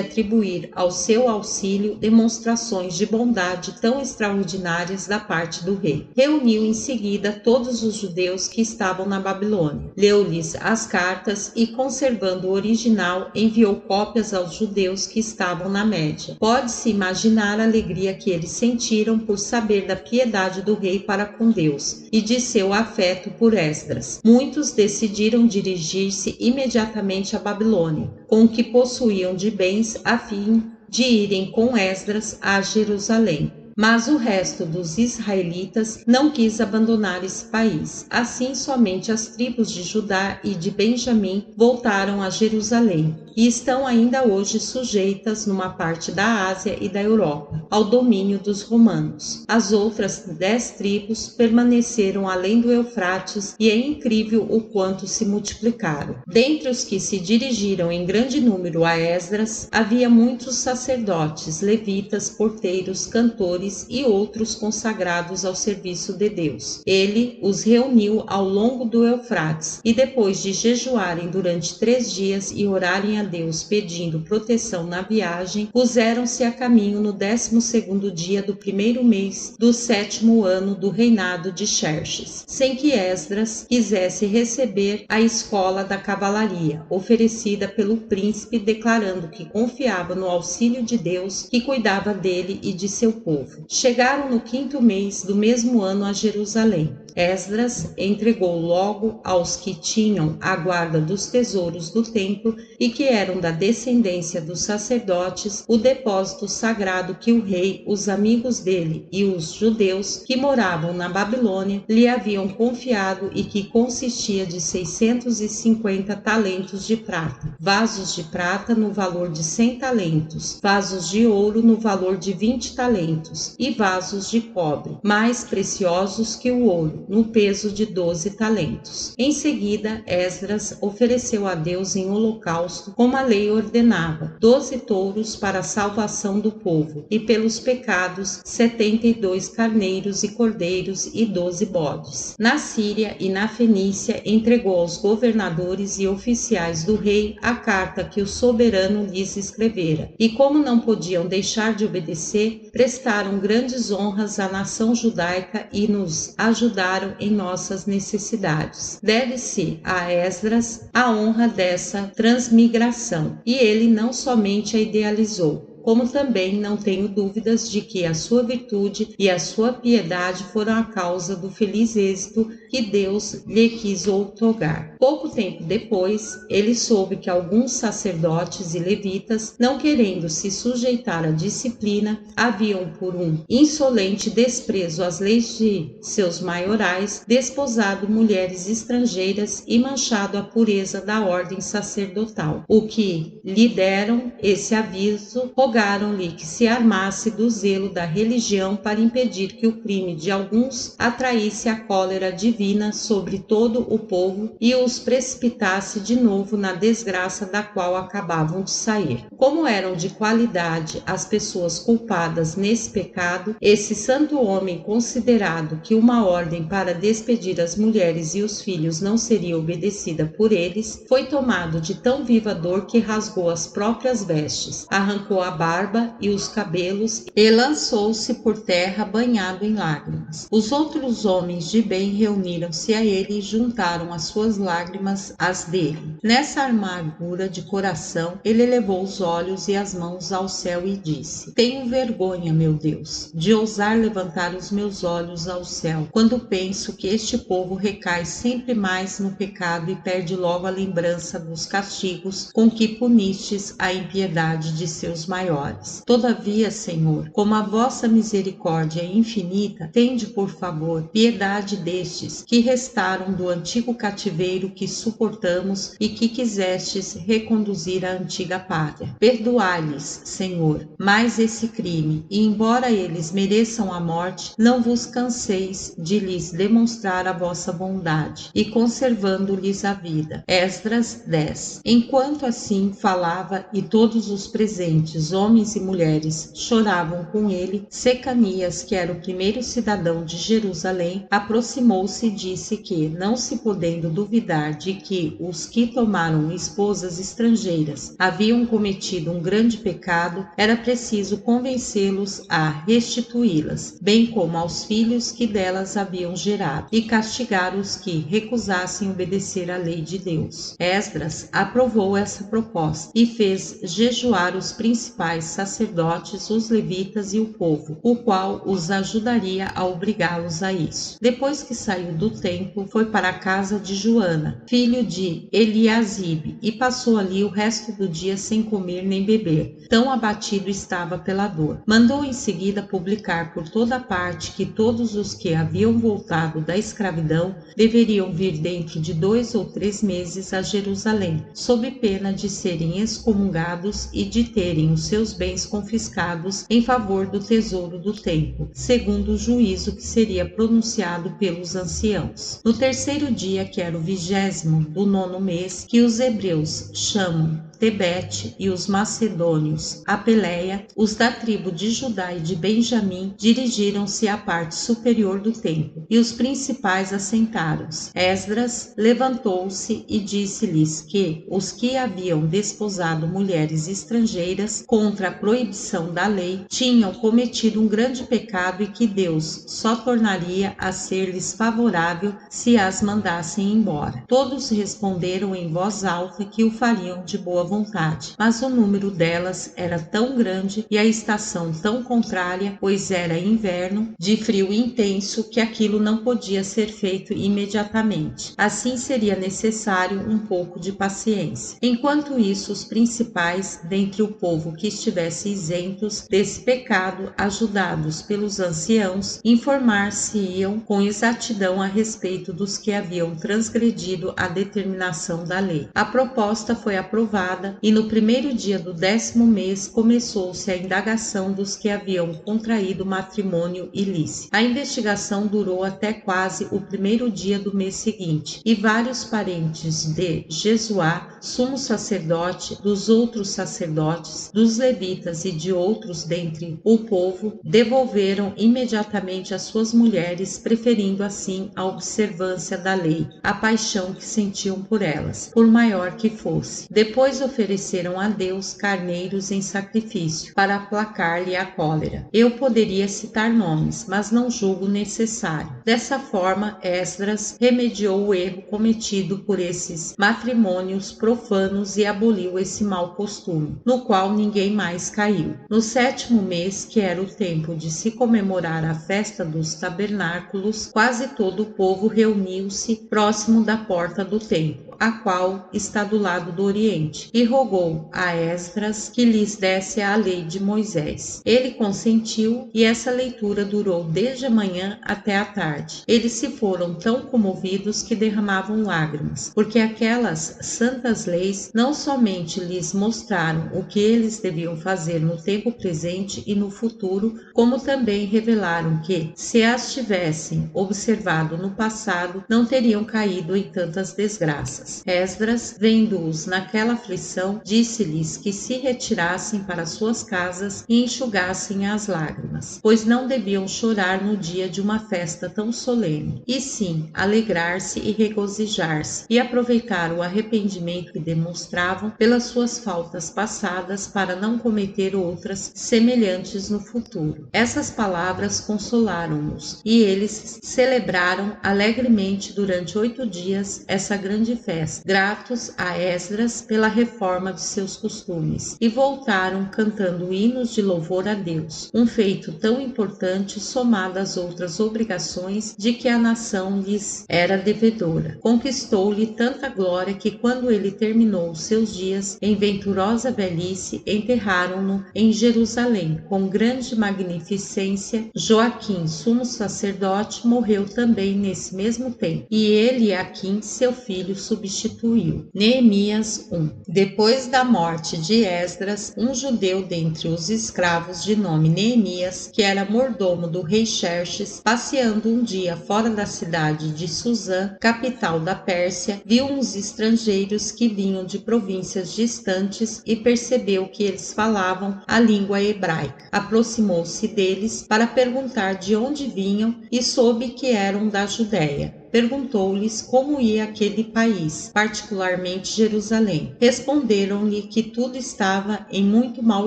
atribuir ao seu auxílio demonstrações de bondade tão extraordinárias da parte do rei. Reuniu em seguida todos os judeus que estavam na Babilônia, leu-lhes as cartas e, conservando o original, enviou cópias aos judeus que estavam na Média. Pode-se imaginar a alegria que eles sentiram por saber da piedade do rei para com Deus e de seu afeto por Esdras. Muitos decidiram dirigir-se imediatamente à Babilônia, com o que possuíam de bens, a fim de irem com Esdras a Jerusalém. Mas o resto dos israelitas não quis abandonar esse país. Assim, somente as tribos de Judá e de Benjamim voltaram a Jerusalém e estão ainda hoje sujeitas, numa parte da Ásia e da Europa, ao domínio dos romanos. As outras 10 tribos permaneceram além do Eufrates e é incrível o quanto se multiplicaram. Dentre os que se dirigiram em grande número a Esdras, havia muitos sacerdotes, levitas, porteiros, cantores e outros consagrados ao serviço de Deus. Ele os reuniu ao longo do Eufrates e depois de jejuarem durante 3 dias e orarem a Deus pedindo proteção na viagem, puseram-se a caminho no 12º dia do 1º mês do 7º ano do reinado de Xerxes, sem que Esdras quisesse receber a escola da cavalaria oferecida pelo príncipe, declarando que confiava no auxílio de Deus que cuidava dele e de seu povo. Chegaram no 5º mês do mesmo ano a Jerusalém. Esdras entregou logo aos que tinham a guarda dos tesouros do templo e que eram da descendência dos sacerdotes o depósito sagrado que o rei, os amigos dele e os judeus que moravam na Babilônia lhe haviam confiado e que consistia de 650 talentos de prata, vasos de prata no valor de 100 talentos, vasos de ouro no valor de 20 talentos e vasos de cobre, mais preciosos que o ouro, ouro, no peso de 12 talentos. Em seguida, Esdras ofereceu a Deus em holocausto, como a lei ordenava, 12 touros para a salvação do povo, e pelos pecados 72 carneiros e cordeiros e 12 bodes. Na Síria e na Fenícia entregou aos governadores e oficiais do rei a carta que o soberano lhes escrevera, e como não podiam deixar de obedecer, prestaram grandes honras à nação judaica e nos ajudaram em nossas necessidades. Deve-se a Esdras a honra dessa transmigração, e ele não somente a idealizou, como também não tenho dúvidas de que a sua virtude e a sua piedade foram a causa do feliz êxito que Deus lhe quis outorgar. Pouco tempo depois, ele soube que alguns sacerdotes e levitas, não querendo se sujeitar à disciplina, haviam, por um insolente desprezo às leis de seus maiorais, desposado mulheres estrangeiras e manchado a pureza da ordem sacerdotal. O que lhe deram esse aviso, rogaram-lhe que se armasse do zelo da religião para impedir que o crime de alguns atraísse a cólera divina sobre todo o povo e os precipitasse de novo na desgraça da qual acabavam de sair. Como eram de qualidade as pessoas culpadas nesse pecado, esse santo homem, considerado que uma ordem para despedir as mulheres e os filhos não seria obedecida por eles, foi tomado de tão viva dor que rasgou as próprias vestes, arrancou a barba e os cabelos e lançou-se por terra banhado em lágrimas. Os outros homens de bem reuniram-se a ele e juntaram as suas lágrimas às dele. Nessa amargura de coração, ele elevou os olhos e as mãos ao céu e disse: Tenho vergonha, meu Deus, de ousar levantar os meus olhos ao céu, quando penso que este povo recai sempre mais no pecado e perde logo a lembrança dos castigos com que punistes a impiedade de seus maiores. Todavia, Senhor, como a vossa misericórdia é infinita, tende por favor piedade destes que restaram do antigo cativeiro que suportamos e que quisestes reconduzir à antiga pátria. Perdoai-lhes, Senhor, mais esse crime, e embora eles mereçam a morte, não vos canseis de lhes demonstrar a vossa bondade, e conservando-lhes a vida. Esdras 10. Enquanto assim falava e todos os presentes, homens e mulheres, choravam com ele, Secanias, que era o primeiro cidadão de Jerusalém, aproximou-se e disse que, não se podendo duvidar de que os que tomaram esposas estrangeiras haviam cometido um grande pecado, era preciso convencê-los a restituí-las, bem como aos filhos que delas haviam gerado, e castigar os que recusassem obedecer à lei de Deus. Esdras aprovou essa proposta e fez jejuar os principais sacerdotes, os levitas e o povo, o qual os ajudaria a obrigá-los a isso. Depois que saiu do templo, foi para a casa de Joana, filho de Eliasibe, e passou ali o resto do dia sem comer nem beber. Tão abatido estava pela dor. Mandou em seguida publicar por toda parte que todos os que haviam voltado da escravidão deveriam vir dentro de 2 ou 3 meses a Jerusalém, sob pena de serem excomungados e de terem os seus bens confiscados em favor do tesouro do templo, segundo o juízo que seria pronunciado pelos anciãos. No terceiro dia, que era o 20º do 9º mês, que os hebreus chamam Tebete, e os macedônios a Peleia, os da tribo de Judá e de Benjamim dirigiram-se à parte superior do templo, e os principais assentaram-se. Esdras levantou-se e disse-lhes que os que haviam desposado mulheres estrangeiras contra a proibição da lei tinham cometido um grande pecado e que Deus só tornaria a ser-lhes favorável se as mandassem embora. Todos responderam em voz alta que o fariam de boa vontade, mas o número delas era tão grande e a estação tão contrária, pois era inverno, de frio intenso, que aquilo não podia ser feito imediatamente. Assim seria necessário um pouco de paciência. Enquanto isso, os principais dentre o povo que estivesse isentos desse pecado, ajudados pelos anciãos, informar-se-iam com exatidão a respeito dos que haviam transgredido a determinação da lei. A proposta foi aprovada fechada, e no primeiro dia do 10º mês começou-se a indagação dos que haviam contraído matrimônio ilícito. A investigação durou até quase o primeiro dia do mês seguinte, e vários parentes de Jesuá, sumo sacerdote, dos outros sacerdotes, dos levitas e de outros dentre o povo, devolveram imediatamente as suas mulheres, preferindo assim a observância da lei, a paixão que sentiam por elas, por maior que fosse. Depois ofereceram a Deus carneiros em sacrifício, para aplacar-lhe a cólera. Eu poderia citar nomes, mas não julgo necessário. Dessa forma, Esdras remediou o erro cometido por esses matrimônios profanos e aboliu esse mau costume, no qual ninguém mais caiu. No 7º mês, que era o tempo de se comemorar a festa dos tabernáculos, quase todo o povo reuniu-se próximo da porta do templo, a qual está do lado do oriente, e rogou a Esdras que lhes desse a lei de Moisés. Ele consentiu, e essa leitura durou desde a manhã até a tarde. Eles se foram tão comovidos que derramavam lágrimas, porque aquelas santas leis não somente lhes mostraram o que eles deviam fazer no tempo presente e no futuro, como também revelaram que, se as tivessem observado no passado, não teriam caído em tantas desgraças. Esdras, vendo-os naquela aflição, disse-lhes que se retirassem para suas casas e enxugassem as lágrimas, pois não deviam chorar no dia de uma festa tão solene, e sim alegrar-se e regozijar-se, e aproveitar o arrependimento que demonstravam pelas suas faltas passadas para não cometer outras semelhantes no futuro. Essas palavras consolaram-nos, e eles celebraram alegremente durante 8 dias essa grande festa, gratos a Esdras pela reforma de seus costumes, e voltaram cantando hinos de louvor a Deus, um feito tão importante somado às outras obrigações de que a nação lhes era devedora. Conquistou-lhe tanta glória que, quando ele terminou seus dias em venturosa velhice, enterraram-no em Jerusalém com grande magnificência. Joaquim, sumo sacerdote, morreu também nesse mesmo tempo, e Eliaquim, seu filho, substituiu. Neemias 1. Depois da morte de Esdras, um judeu dentre os escravos de nome Neemias, que era mordomo do rei Xerxes, passeando um dia fora da cidade de Suzã, capital da Pérsia, viu uns estrangeiros que vinham de províncias distantes e percebeu que eles falavam a língua hebraica. Aproximou-se deles para perguntar de onde vinham e soube que eram da Judéia. Perguntou-lhes como ia aquele país, particularmente Jerusalém. Responderam-lhe que tudo estava em muito mau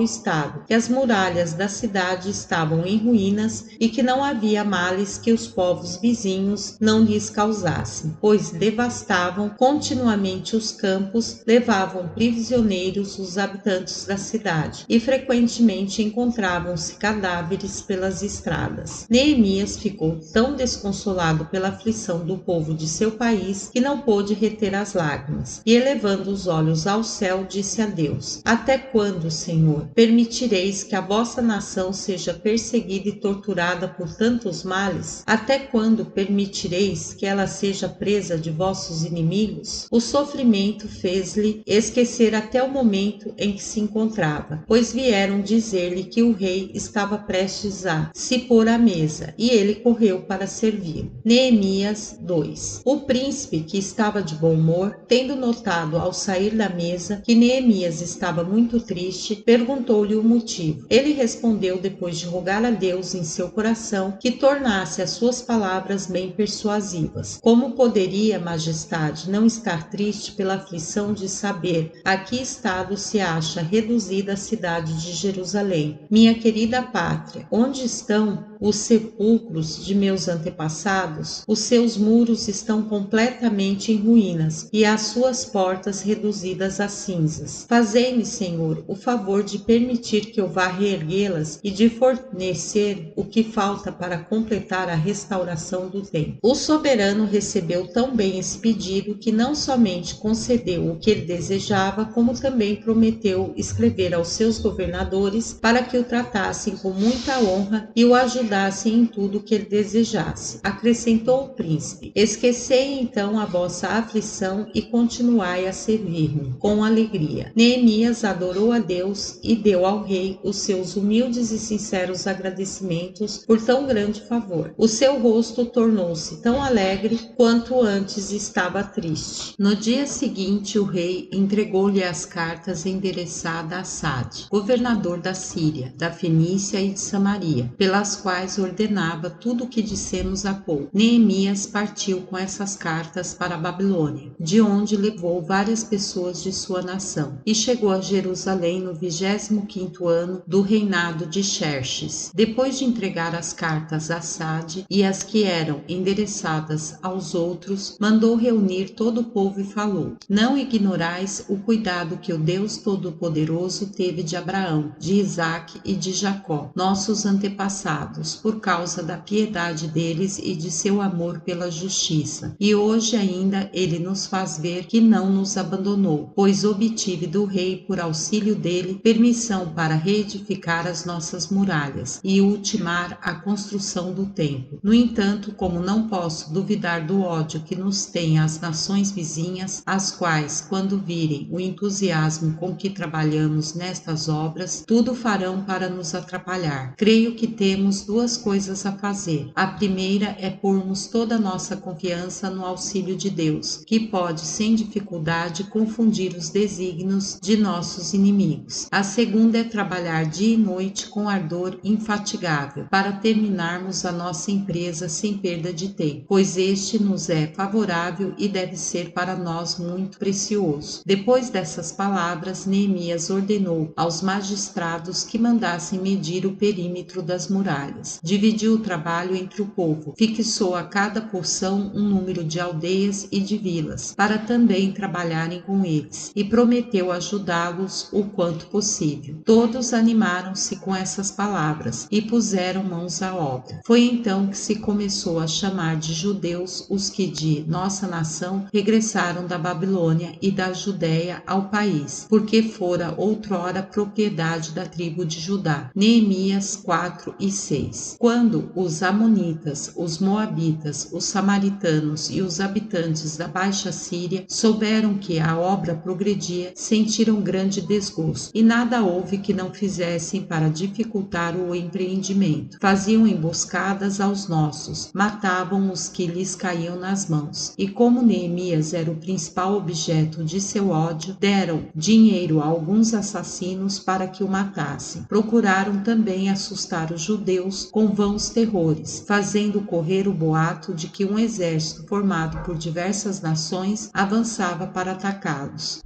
estado, que as muralhas da cidade estavam em ruínas e que não havia males que os povos vizinhos não lhes causassem, pois devastavam continuamente os campos, levavam prisioneiros os habitantes da cidade e frequentemente encontravam-se cadáveres pelas estradas. Neemias ficou tão desconsolado pela aflição do povo de seu país que não pôde reter as lágrimas, e elevando os olhos ao céu, disse a Deus: Até quando, Senhor, permitireis que a vossa nação seja perseguida e torturada por tantos males? Até quando permitireis que ela seja presa de vossos inimigos? O sofrimento fez-lhe esquecer até o momento em que se encontrava, pois vieram dizer-lhe que o rei estava prestes a se pôr à mesa, e ele correu para servir. Neemias 2. O príncipe, que estava de bom humor, tendo notado ao sair da mesa que Neemias estava muito triste, perguntou-lhe o motivo. Ele respondeu, depois de rogar a Deus em seu coração, que tornasse as suas palavras bem persuasivas. Como poderia, majestade, não estar triste pela aflição de saber a que estado se acha reduzida a cidade de Jerusalém? Minha querida pátria, onde estão os sepulcros de meus antepassados? Os seus muros estão completamente em ruínas e as suas portas reduzidas a cinzas. Fazei-me, Senhor, o favor de permitir que eu vá reerguê-las e de fornecer o que falta para completar a restauração do templo. O soberano recebeu tão bem esse pedido que não somente concedeu o que ele desejava, como também prometeu escrever aos seus governadores para que o tratassem com muita honra e o ajudassem ajudassem em tudo o que ele desejasse. Acrescentou o príncipe: esquecei então a vossa aflição e continuai a servir-me com alegria. Neemias adorou a Deus e deu ao rei os seus humildes e sinceros agradecimentos por tão grande favor. O seu rosto tornou-se tão alegre quanto antes estava triste. No dia seguinte, o rei entregou-lhe as cartas endereçadas a Sade, governador da Síria, da Fenícia e de Samaria, pelas quais ordenava tudo o que dissemos há pouco. Neemias partiu com essas cartas para a Babilônia, de onde levou várias pessoas de sua nação, e chegou a Jerusalém no 25º ano do reinado de Xerxes. Depois de entregar as cartas a Sade e as que eram endereçadas aos outros, mandou reunir todo o povo e falou: não ignorais o cuidado que o Deus Todo-Poderoso teve de Abraão, de Isaque e de Jacó, nossos antepassados, por causa da piedade deles e de seu amor pela justiça. E hoje ainda ele nos faz ver que não nos abandonou, pois obtive do rei, por auxílio dele, permissão para reedificar as nossas muralhas e ultimar a construção do templo. No entanto, como não posso duvidar do ódio que nos têm as nações vizinhas, as quais, quando virem o entusiasmo com que trabalhamos nestas obras, tudo farão para nos atrapalhar. Creio que temos duas coisas a fazer. A primeira é pormos toda a nossa confiança no auxílio de Deus, que pode sem dificuldade confundir os desígnios de nossos inimigos. A segunda é trabalhar dia e noite com ardor infatigável para terminarmos a nossa empresa sem perda de tempo, pois este nos é favorável e deve ser para nós muito precioso. Depois dessas palavras, Neemias ordenou aos magistrados que mandassem medir o perímetro das muralhas. Dividiu o trabalho entre o povo, fixou a cada porção um número de aldeias e de vilas, para também trabalharem com eles, e prometeu ajudá-los o quanto possível. Todos animaram-se com essas palavras e puseram mãos à obra. Foi então que se começou a chamar de judeus os que de nossa nação regressaram da Babilônia e da Judéia ao país, porque fora outrora propriedade da tribo de Judá. Neemias 4 e 6. Quando os amonitas, os moabitas, os samaritanos e os habitantes da Baixa Síria souberam que a obra progredia, sentiram grande desgosto, e nada houve que não fizessem para dificultar o empreendimento. Faziam emboscadas aos nossos, matavam os que lhes caíam nas mãos. E como Neemias era o principal objeto de seu ódio, deram dinheiro a alguns assassinos para que o matassem. Procuraram também assustar os judeus com vãos terrores, fazendo correr o boato de que um exército formado por diversas nações avançava para atacá-los.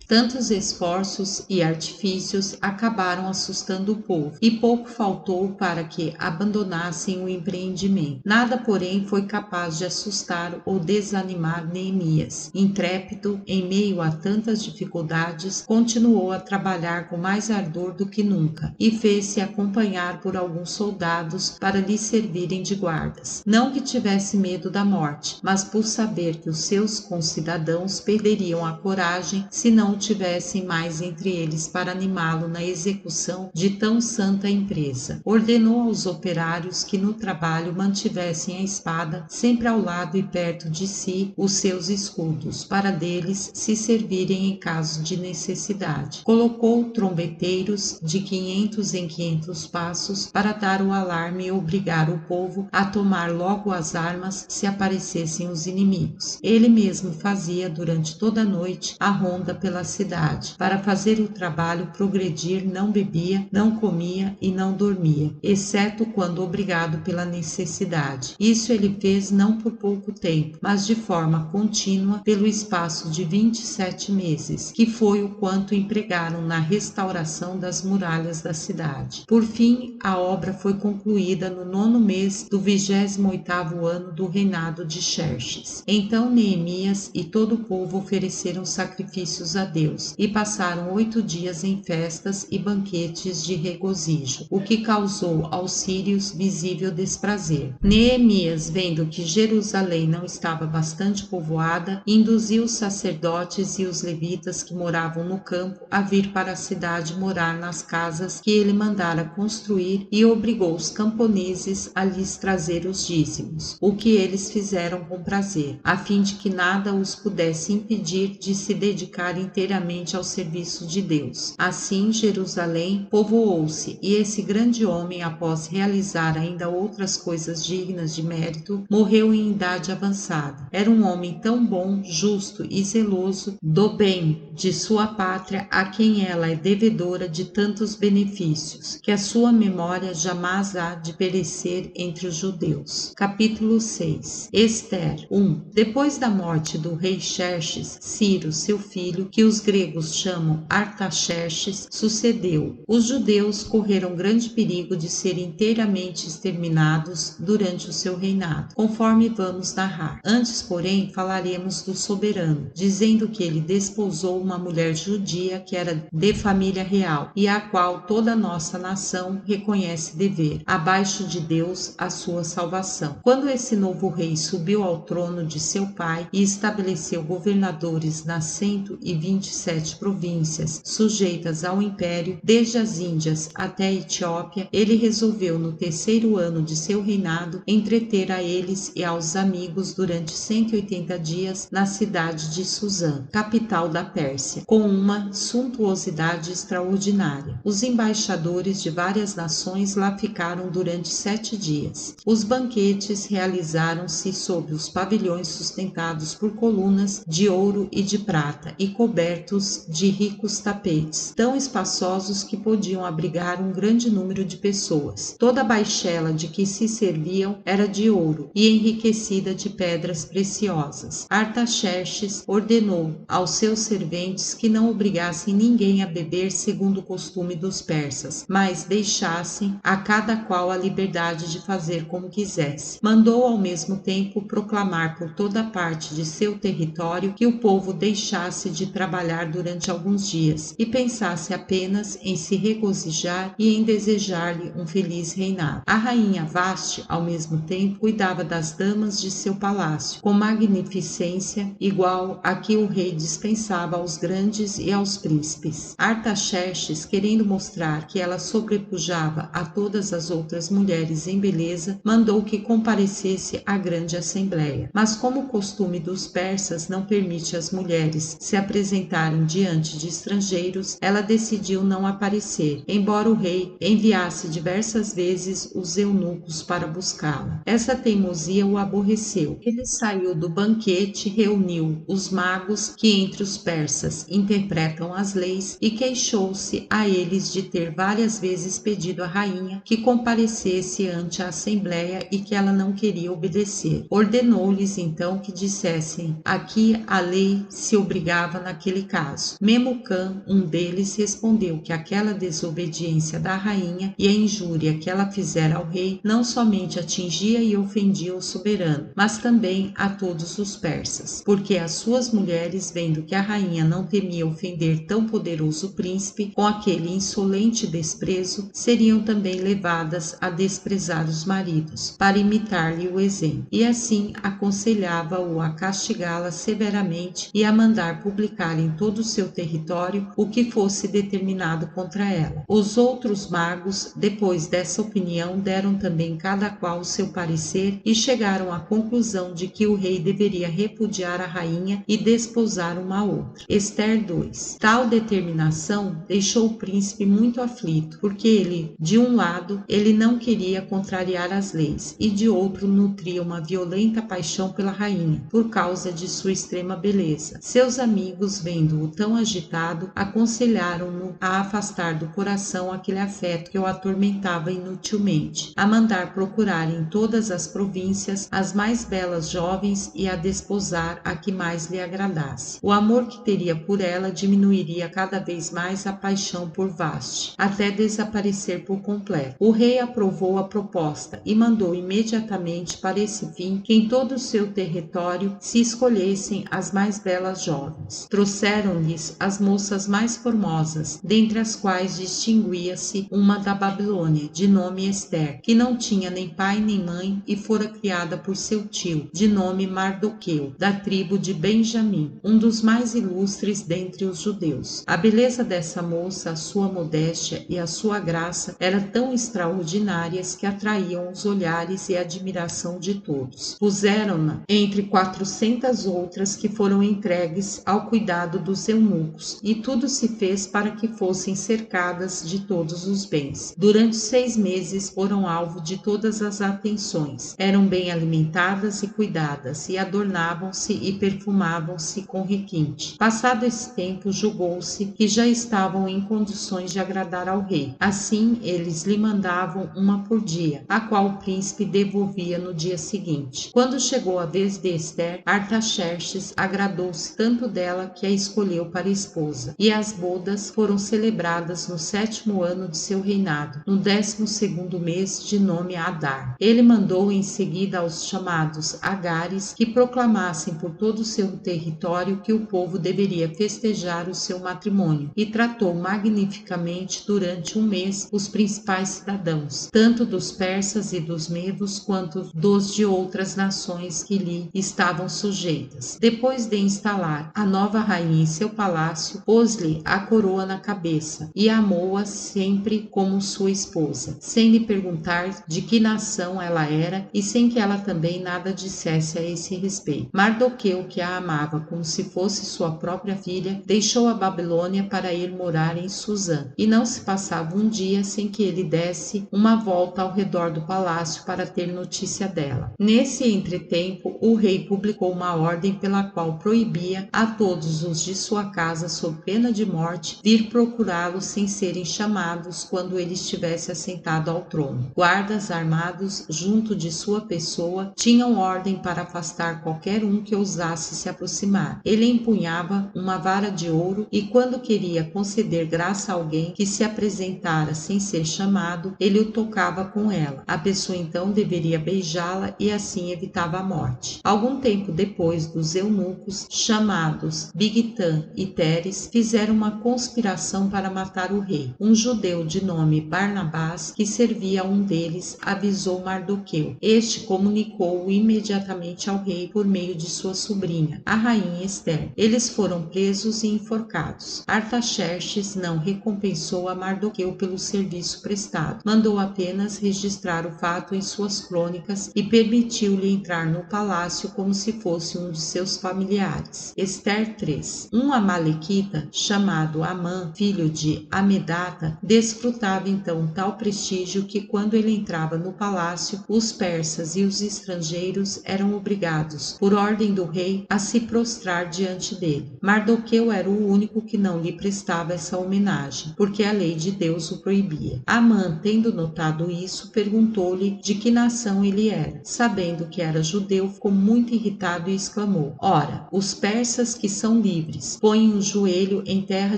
Tantos esforços e artifícios acabaram assustando o povo, e pouco faltou para que abandonassem o empreendimento. Nada, porém, foi capaz de assustar ou desanimar Neemias. Intrépido, em meio a tantas dificuldades, continuou a trabalhar com mais ardor do que nunca, e fez-se acompanhar por alguns soldados para lhe servirem de guardas. Não que tivesse medo da morte, mas por saber que os seus concidadãos perderiam a coragem se não tivessem mais entre eles para animá-lo na execução de tão santa empresa. Ordenou aos operários que no trabalho mantivessem a espada sempre ao lado e perto de si os seus escudos, para deles se servirem em caso de necessidade. Colocou trombeteiros de 500 em 500 passos para dar o alarme e obrigar o povo a tomar logo as armas se aparecessem os inimigos. Ele mesmo fazia durante toda a noite a ronda pela cidade. Para fazer o trabalho progredir, não bebia, não comia e não dormia, exceto quando obrigado pela necessidade. Isso ele fez não por pouco tempo, mas de forma contínua pelo espaço de 27 meses, que foi o quanto empregaram na restauração das muralhas da cidade. Por fim, a obra foi concluída no 9º mês do 28º ano do reinado de Xerxes. Então Neemias e todo o povo ofereceram sacrifícios a Deus, e passaram 8 dias em festas e banquetes de regozijo, o que causou aos sírios visível desprazer. Neemias, vendo que Jerusalém não estava bastante povoada, induziu os sacerdotes e os levitas que moravam no campo a vir para a cidade morar nas casas que ele mandara construir e obrigou os camponeses a lhes trazer os dízimos, o que eles fizeram com prazer, a fim de que nada os pudesse impedir de se dedicar inteiramente ao serviço de Deus. Assim, Jerusalém povoou-se, e esse grande homem, após realizar ainda outras coisas dignas de mérito, morreu em idade avançada. Era um homem tão bom, justo e zeloso do bem de sua pátria, a quem ela é devedora de tantos benefícios, que a sua memória jamais há de perecer entre os judeus. Capítulo 6. Ester 1. Depois da morte do rei Xerxes, Ciro, seu filho, que os gregos chamam Artaxerxes, sucedeu. Os judeus correram grande perigo de serem inteiramente exterminados durante o seu reinado, conforme vamos narrar. Antes, porém, falaremos do soberano, dizendo que ele desposou uma mulher judia que era de família real e a qual toda a nossa nação reconhece dever, abaixo de Deus, a sua salvação. Quando esse novo rei subiu ao trono de seu pai e estabeleceu governadores nas 127 províncias sujeitas ao império, desde as Índias até a Etiópia, ele resolveu no 3º ano de seu reinado entreter a eles e aos amigos durante 180 dias na cidade de Suzã, capital da Pérsia, com uma suntuosidade extraordinária. Os embaixadores de várias nações lá ficaram durante 7 dias. Os banquetes realizaram-se sob os pavilhões sustentados por colunas de ouro e de prata e cobertos de ricos tapetes, tão espaçosos que podiam abrigar um grande número de pessoas. Toda a baixela de que se serviam era de ouro e enriquecida de pedras preciosas. Artaxerxes ordenou aos seus serventes que não obrigassem ninguém a beber segundo o costume dos persas, mas deixassem a cada qual a liberdade de fazer como quisesse. Mandou ao mesmo tempo proclamar por toda parte de seu território que o povo deixasse de trabalhar durante alguns dias e pensasse apenas em se regozijar e em desejar-lhe um feliz reinado. A rainha Vaste, ao mesmo tempo, cuidava das damas de seu palácio, com magnificência igual a que o rei dispensava aos grandes e aos príncipes. Artaxerxes, querendo mostrar que ela sobrepujava a todas as outras mulheres em beleza, mandou que comparecesse à grande assembleia. Mas como o costume dos persas não permite às mulheres se apresentarem diante de estrangeiros, ela decidiu não aparecer, embora o rei enviasse diversas vezes os eunucos para buscá-la. Essa teimosia o aborreceu. Ele saiu do banquete, reuniu os magos que entre os persas interpretam as leis e queixou-se a eles de ter várias vezes pedido à rainha que comparecesse ante a assembleia e que ela não queria obedecer. Ordenou-lhes então que dissessem a que a lei se obrigava naquele caso. Memucã, um deles, respondeu que aquela desobediência da rainha e a injúria que ela fizera ao rei não somente atingia e ofendia o soberano, mas também a todos os persas, porque as suas mulheres, vendo que a rainha não temia ofender tão poderoso príncipe com aquele insolente desprezo, seriam também levadas a desprezar os maridos, para imitar-lhe o exemplo. E assim aconselhava-o a castigá-la severamente e a mandar publicar em todo o seu território o que fosse determinado contra ela. Os outros magos, depois dessa opinião, deram também cada qual o seu parecer e chegaram à conclusão de que o rei deveria repudiar a rainha e desposar uma outra. Ester 2. Tal determinação deixou o príncipe muito aflito, porque ele, de um lado, ele não queria contrariar as leis, e de outro nutria uma violenta paixão pela rainha, por causa de sua extrema beleza. Seus amigos, vendo-o tão agitado, aconselharam-no a afastar do coração aquele afeto que o atormentava inutilmente, a mandar procurar em todas as províncias as mais belas jovens e a desposar a que mais lhe agradasse. O amor que teria por ela diminuiria cada vez mais a paixão por Vaste, até desaparecer por completo. O rei aprovou a proposta e mandou imediatamente para esse fim que em todo o seu território se escolhessem as mais belas jovens. trouxeram-lhes as moças mais formosas, dentre as quais distinguia-se uma da Babilônia, de nome Ester, que não tinha nem pai nem mãe e fora criada por seu tio, de nome Mardoqueu, da tribo de Benjamim, um dos mais ilustres dentre os judeus. A beleza dessa moça, a sua modéstia e a sua graça eram tão extraordinárias que atraíam os olhares e a admiração de todos. Puseram-na entre 400 outras que foram entregues ao cuidado dos eunucos, e tudo se fez para que fossem cercadas de todos os bens. Durante 6 meses foram alvo de todas as atenções, eram bem alimentadas e cuidadas, e adornavam-se e perfumavam-se com requinte. Passado esse tempo, julgou-se que já estavam em condições de agradar ao rei. Assim, eles lhe mandavam uma por dia, a qual o príncipe devolvia no dia seguinte. Quando chegou a vez de Ester, Artaxerxes agradou-se tanto dela que a escolheu para esposa, e as bodas foram celebradas no 7º ano de seu reinado, no 12º mês, de nome Adar. Ele mandou em seguida aos chamados Agares que proclamassem por todo o seu território que o povo deveria festejar o seu matrimônio, e tratou magnificamente durante um mês os principais cidadãos, tanto dos persas e dos medos quanto dos de outras nações que lhe estavam sujeitas. Depois de instalar a nova rainha em seu palácio, pôs-lhe a coroa na cabeça e amou-a sempre como sua esposa, sem lhe perguntar de que nação ela era e sem que ela também nada dissesse a esse respeito. Mardoqueu, que a amava como se fosse sua própria filha, deixou a Babilônia para ir morar em Susã, e não se passava um dia sem que ele desse uma volta ao redor do palácio para ter notícia dela. Nesse entretempo, o rei publicou uma ordem pela qual proibia a todos os de sua casa, sob pena de morte, vir procurá-lo sem serem chamados quando ele estivesse assentado ao trono. Guardas armados junto de sua pessoa tinham ordem para afastar qualquer um que ousasse se aproximar. Ele empunhava uma vara de ouro e, quando queria conceder graça a alguém que se apresentara sem ser chamado, ele o tocava com ela. A pessoa então deveria beijá-la e assim evitava a morte. Algum tempo depois, dos eunucos, chamados Bigtan e Teres, fizeram uma conspiração para matar o rei. Um judeu de nome Barnabás, que servia a um deles, avisou Mardoqueu. Este comunicou-o imediatamente ao rei por meio de sua sobrinha, a rainha Ester. Eles foram presos e enforcados. Artaxerxes não recompensou a Mardoqueu pelo serviço prestado, mandou apenas registrar o fato em suas crônicas e permitiu-lhe entrar no palácio como se fosse um de seus familiares. Ester 3. Um amalequita, chamado Amã, filho de Amedata, desfrutava então tal prestígio que, quando ele entrava no palácio, os persas e os estrangeiros eram obrigados, por ordem do rei, a se prostrar diante dele. Mardoqueu era o único que não lhe prestava essa homenagem, porque a lei de Deus o proibia. Amã, tendo notado isso, perguntou-lhe de que nação ele era. Sabendo que era judeu, ficou muito irritado e exclamou: Ora, os persas que são livres põem o joelho em terra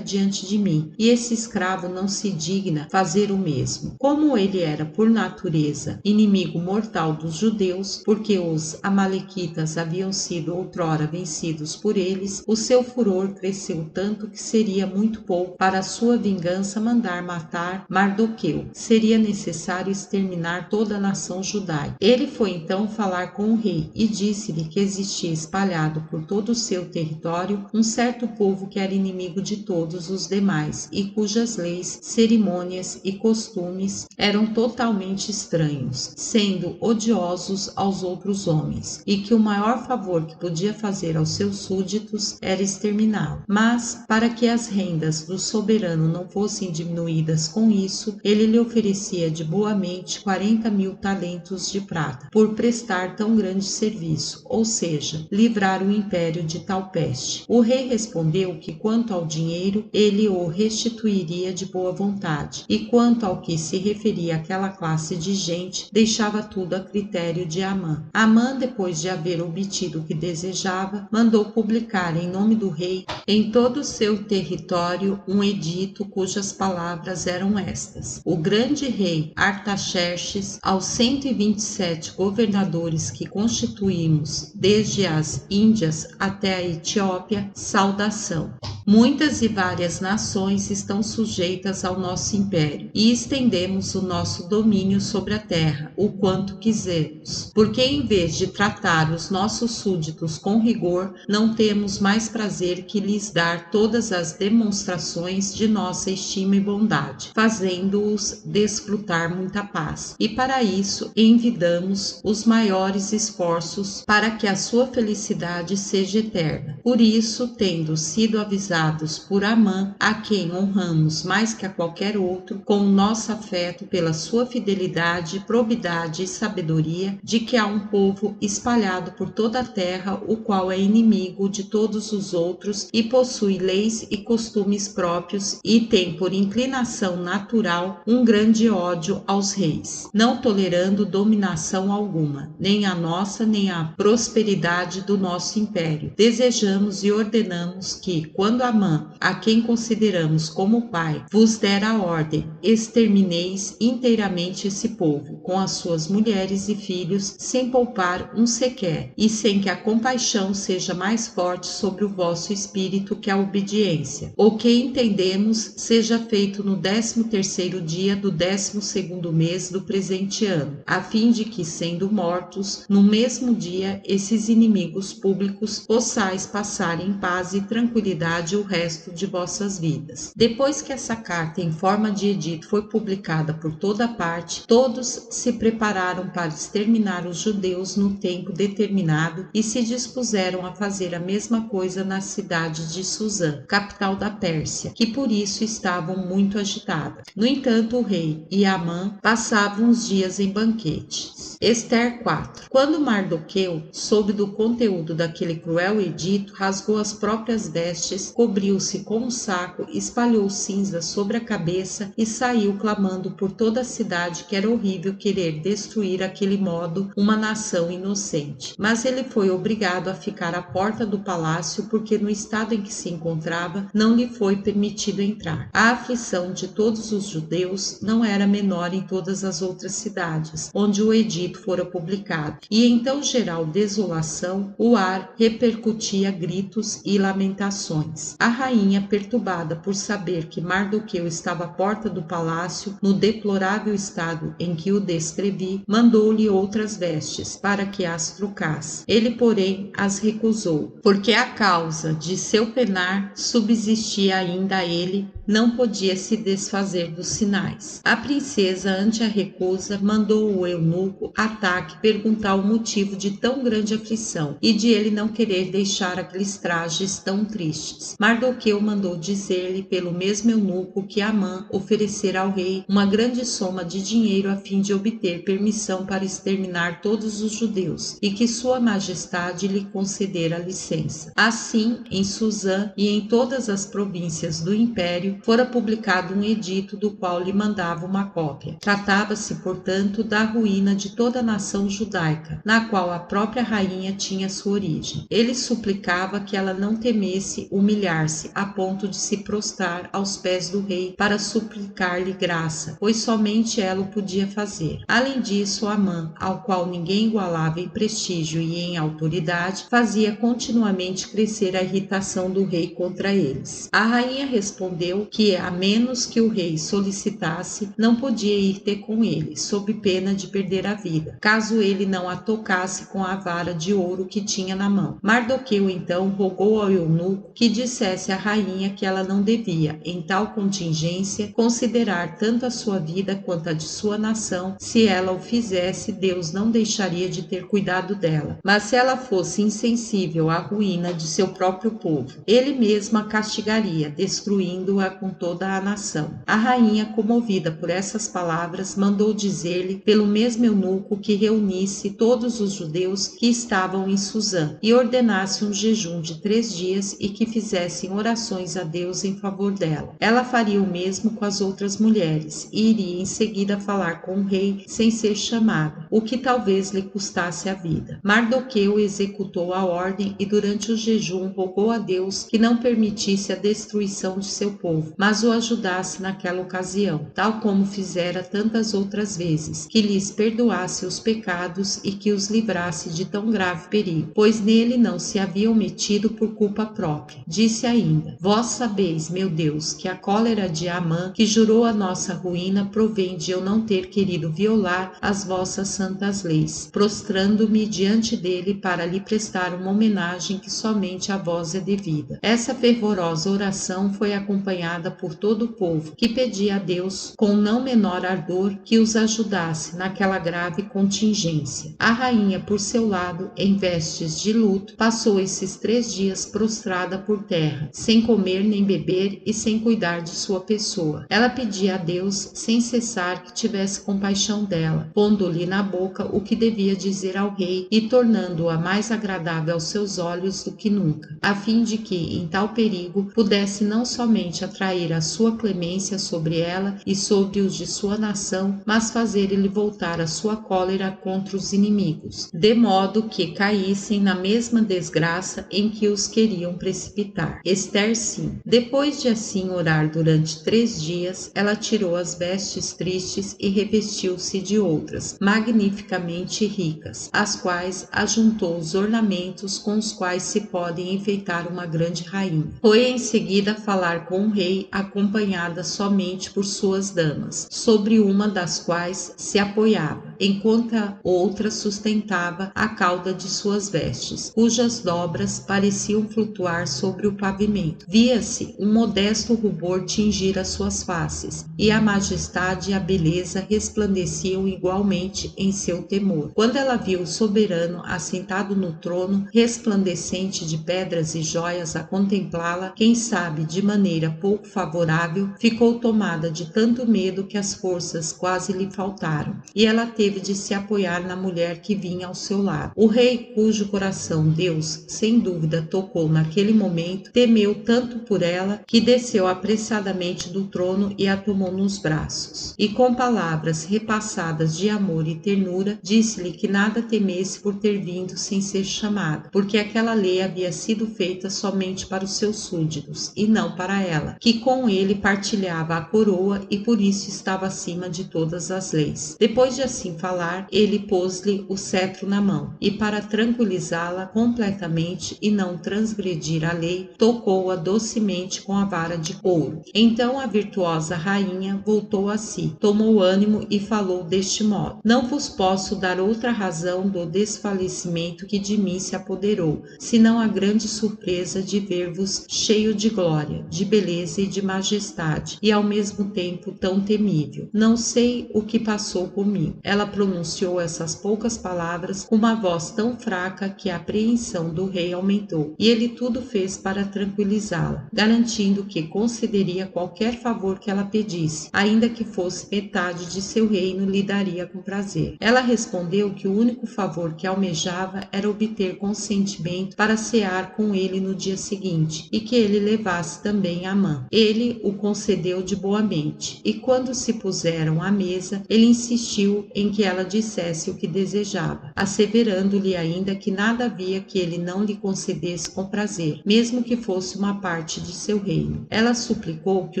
diante de mim, e esse escravo não se digna fazer o mesmo. Como ele era por natureza inimigo mortal dos judeus, porque os amalequitas haviam sido outrora vencidos por eles, o seu furor cresceu tanto que seria muito pouco para a sua vingança mandar matar Mardoqueu. Seria necessário exterminar toda a nação judaica. Ele foi então falar com o rei e disse-lhe que existia espalhado por todo o seu território um certo povo que era inimigo de todos os demais e cujas leis, cerimônias e costumes eram totalmente estranhos, sendo odiosos aos outros homens, e que o maior favor que podia fazer aos seus súditos era exterminá-lo. Mas, para que as rendas do soberano não fossem diminuídas com isso, ele lhe oferecia de boamente 40.000 talentos de prata, por prestar tão grande serviço, ou seja, livrar o império de tal peste. O rei respondeu que, quanto ao dinheiro, ele o restituiria de boa vontade, e quanto ao que se referia àquela classe de gente, deixava tudo a critério de Amã. Amã, depois de haver obtido o que desejava, mandou publicar em nome do rei em todo o seu território um edito cujas palavras eram estas: O grande rei Artaxerxes, aos 127 governadores que constituímos desde as Índias até a Etiópia, saudação. Muitas e várias nações estão sujeitas ao nosso império e estendemos o nosso domínio sobre a terra, o quanto quisermos, porque em vez de tratar os nossos súditos com rigor, não temos mais prazer que lhes dar todas as demonstrações de nossa estima e bondade, fazendo-os desfrutar muita paz. E para isso envidamos os maiores esforços para que a sua felicidade seja eterna. Por isso, tendo sido avisados por Amã, a quem honramos mais que a qualquer outro, com o nosso afeto pela sua fidelidade, probidade e sabedoria, de que há um povo espalhado por toda a terra, o qual é inimigo de todos os outros e possui leis e costumes próprios e tem por inclinação natural um grande ódio aos reis, não tolerando dominação alguma, nem a nossa nem a prosperidade do nosso império. Desejamos e ordenamos que, quando Amã, a quem consideramos como pai, vos der a ordem, extermineis inteiramente esse povo, com as suas mulheres e filhos, sem poupar um sequer, e sem que a compaixão seja mais forte sobre o vosso espírito que a obediência. O que entendemos seja feito no 13º dia do 12º mês do presente ano, a fim de que, sendo mortos, no mesmo dia, esses inimigos públicos possais passar em paz e tranquilidade o resto de vossas vidas. Depois que essa carta em forma de edito foi publicada por toda parte, todos se prepararam para exterminar os judeus no tempo determinado e se dispuseram a fazer a mesma coisa na cidade de Suzã, capital da Pérsia, que por isso estavam muito agitadas. No entanto, o rei e Amã passavam os dias em banquetes. Ester 4. Quando Mardoqueu soube do conteúdo daquele cruel edito, rasgou as próprias vestes, cobriu-se com um saco, espalhou cinzas sobre a cabeça e saiu clamando por toda a cidade que era horrível querer destruir aquele modo uma nação inocente. Mas ele foi obrigado a ficar à porta do palácio porque no estado em que se encontrava não lhe foi permitido entrar. A aflição de todos os judeus não era menor em todas as outras cidades onde o edito fora publicado, e em tão geral desolação o ar repercutia gritos e lamentações. A rainha, perturbada por saber que Mardoqueu estava à porta do palácio no deplorável estado em que o descrevi, mandou-lhe outras vestes para que as trocasse. Ele, porém, as recusou, porque a causa de seu penar subsistia ainda a ele, não podia se desfazer dos sinais. A princesa, ante a recusa, mandou o eunuco Ataque perguntar o motivo de tão grande aflição e de ele não querer deixar aqueles trajes tão tristes. Mardoqueu mandou dizer-lhe pelo mesmo eunuco que Amã oferecera ao rei uma grande soma de dinheiro a fim de obter permissão para exterminar todos os judeus e que sua majestade lhe concedera licença. Assim, em Suzã e em todas as províncias do império, fora publicado um edito do qual lhe mandava uma cópia. Tratava-se, portanto, da ruína de toda a nação judaica, na qual a própria rainha tinha sua origem. Ele suplicava que ela não temesse humilhar-se a ponto de se prostrar aos pés do rei para suplicar-lhe graça, pois somente ela o podia fazer. Além disso, Amã, ao qual ninguém igualava em prestígio e em autoridade, fazia continuamente crescer a irritação do rei contra eles. A rainha respondeu que, a menos que o rei solicitasse, não podia ir ter com ele, sob pena de perder a vida, caso ele não a tocasse com a vara de ouro que tinha na mão. Mardoqueu então rogou ao eunuco que dissesse à rainha que ela não devia, em tal contingência, considerar tanto a sua vida quanto a de sua nação. Se ela o fizesse, Deus não deixaria de ter cuidado dela. Mas se ela fosse insensível à ruína de seu próprio povo, ele mesmo a castigaria, destruindo-a com toda a nação. A rainha, comovida por essas palavras, mandou dizer-lhe pelo mesmo eunuco que reunisse todos os judeus que estavam em Suzã e ordenasse um jejum de 3 dias e que fizessem orações a Deus em favor dela. Ela faria o mesmo com as outras mulheres e iria em seguida falar com o rei sem ser chamada, o que talvez lhe custasse a vida. Mardoqueu executou a ordem e durante o jejum rogou a Deus que não permitisse a destruição de seu povo, mas o ajudasse naquela ocasião, tal como fizera tantas outras vezes, que lhes perdoasse os pecados e que os livrasse de tão grave perigo, pois nele não se haviam metido por culpa própria. Disse disse ainda: Vós sabeis, meu Deus, que a cólera de Amã, que jurou a nossa ruína, provém de eu não ter querido violar as vossas santas leis, prostrando-me diante dele para lhe prestar uma homenagem que somente a vós é devida. Essa fervorosa oração foi acompanhada por todo o povo, que pedia a Deus com não menor ardor que os ajudasse naquela grave contingência. A rainha, por seu lado, em vestes de luto, passou esses 3 dias prostrada por terra, sem comer nem beber e sem cuidar de sua pessoa. Ela pedia a Deus sem cessar que tivesse compaixão dela, pondo-lhe na boca o que devia dizer ao rei e tornando-a mais agradável aos seus olhos do que nunca, a fim de que, em tal perigo, pudesse não somente atrair a sua clemência sobre ela e sobre os de sua nação, mas fazer-lhe voltar a sua cólera contra os inimigos, de modo que caíssem na mesma desgraça em que os queriam precipitar. Esther 5. Depois de assim orar durante 3 dias, ela tirou as vestes tristes e revestiu-se de outras, magnificamente ricas, as quais ajuntou os ornamentos com os quais se podem enfeitar uma grande rainha. Foi em seguida falar com o rei, acompanhada somente por suas damas, sobre uma das quais se apoiava, enquanto a outra sustentava a cauda de suas vestes, cujas dobras pareciam flutuar sobre o pavimento. Via-se um modesto rubor tingir as suas faces, e a majestade e a beleza resplandeciam igualmente em seu temor. Quando ela viu o soberano assentado no trono, resplandecente de pedras e joias a contemplá-la, quem sabe de maneira pouco favorável, ficou tomada de tanto medo que as forças quase lhe faltaram, e ela teve de se apoiar na mulher que vinha ao seu lado. O rei, cujo coração Deus, sem dúvida, tocou naquele momento, temeu tanto por ela que desceu apressadamente do trono e a tomou nos braços. E com palavras repassadas de amor e ternura, disse-lhe que nada temesse por ter vindo sem ser chamada, porque aquela lei havia sido feita somente para os seus súditos, e não para ela, que com ele partilhava a coroa e por isso estava acima de todas as leis. Depois de assim falar, ele pôs-lhe o cetro na mão, e para tranquilizá-la completamente e não transgredir a lei, tocou-a docemente com a vara de couro. Então a virtuosa rainha voltou a si, tomou ânimo e falou deste modo: Não vos posso dar outra razão do desfalecimento que de mim se apoderou, senão a grande surpresa de ver-vos cheio de glória, de beleza e de majestade, e ao mesmo tempo tão temível. Não sei o que passou comigo. Ela pronunciou essas poucas palavras com uma voz tão fraca que a apreensão do rei aumentou, e ele tudo fez para tranquilizá-la, garantindo que concederia qualquer favor que ela pedisse, ainda que fosse metade de seu reino, lhe daria com prazer. Ela respondeu que o único favor que almejava era obter consentimento para cear com ele no dia seguinte, e que ele levasse também Amã. Ele o concedeu de boa mente, e quando se puseram à mesa, ele insistiu em que ela dissesse o que desejava, asseverando-lhe ainda que nada havia que ele não lhe concedesse com prazer, mesmo que fosse uma parte de seu reino. Ela suplicou que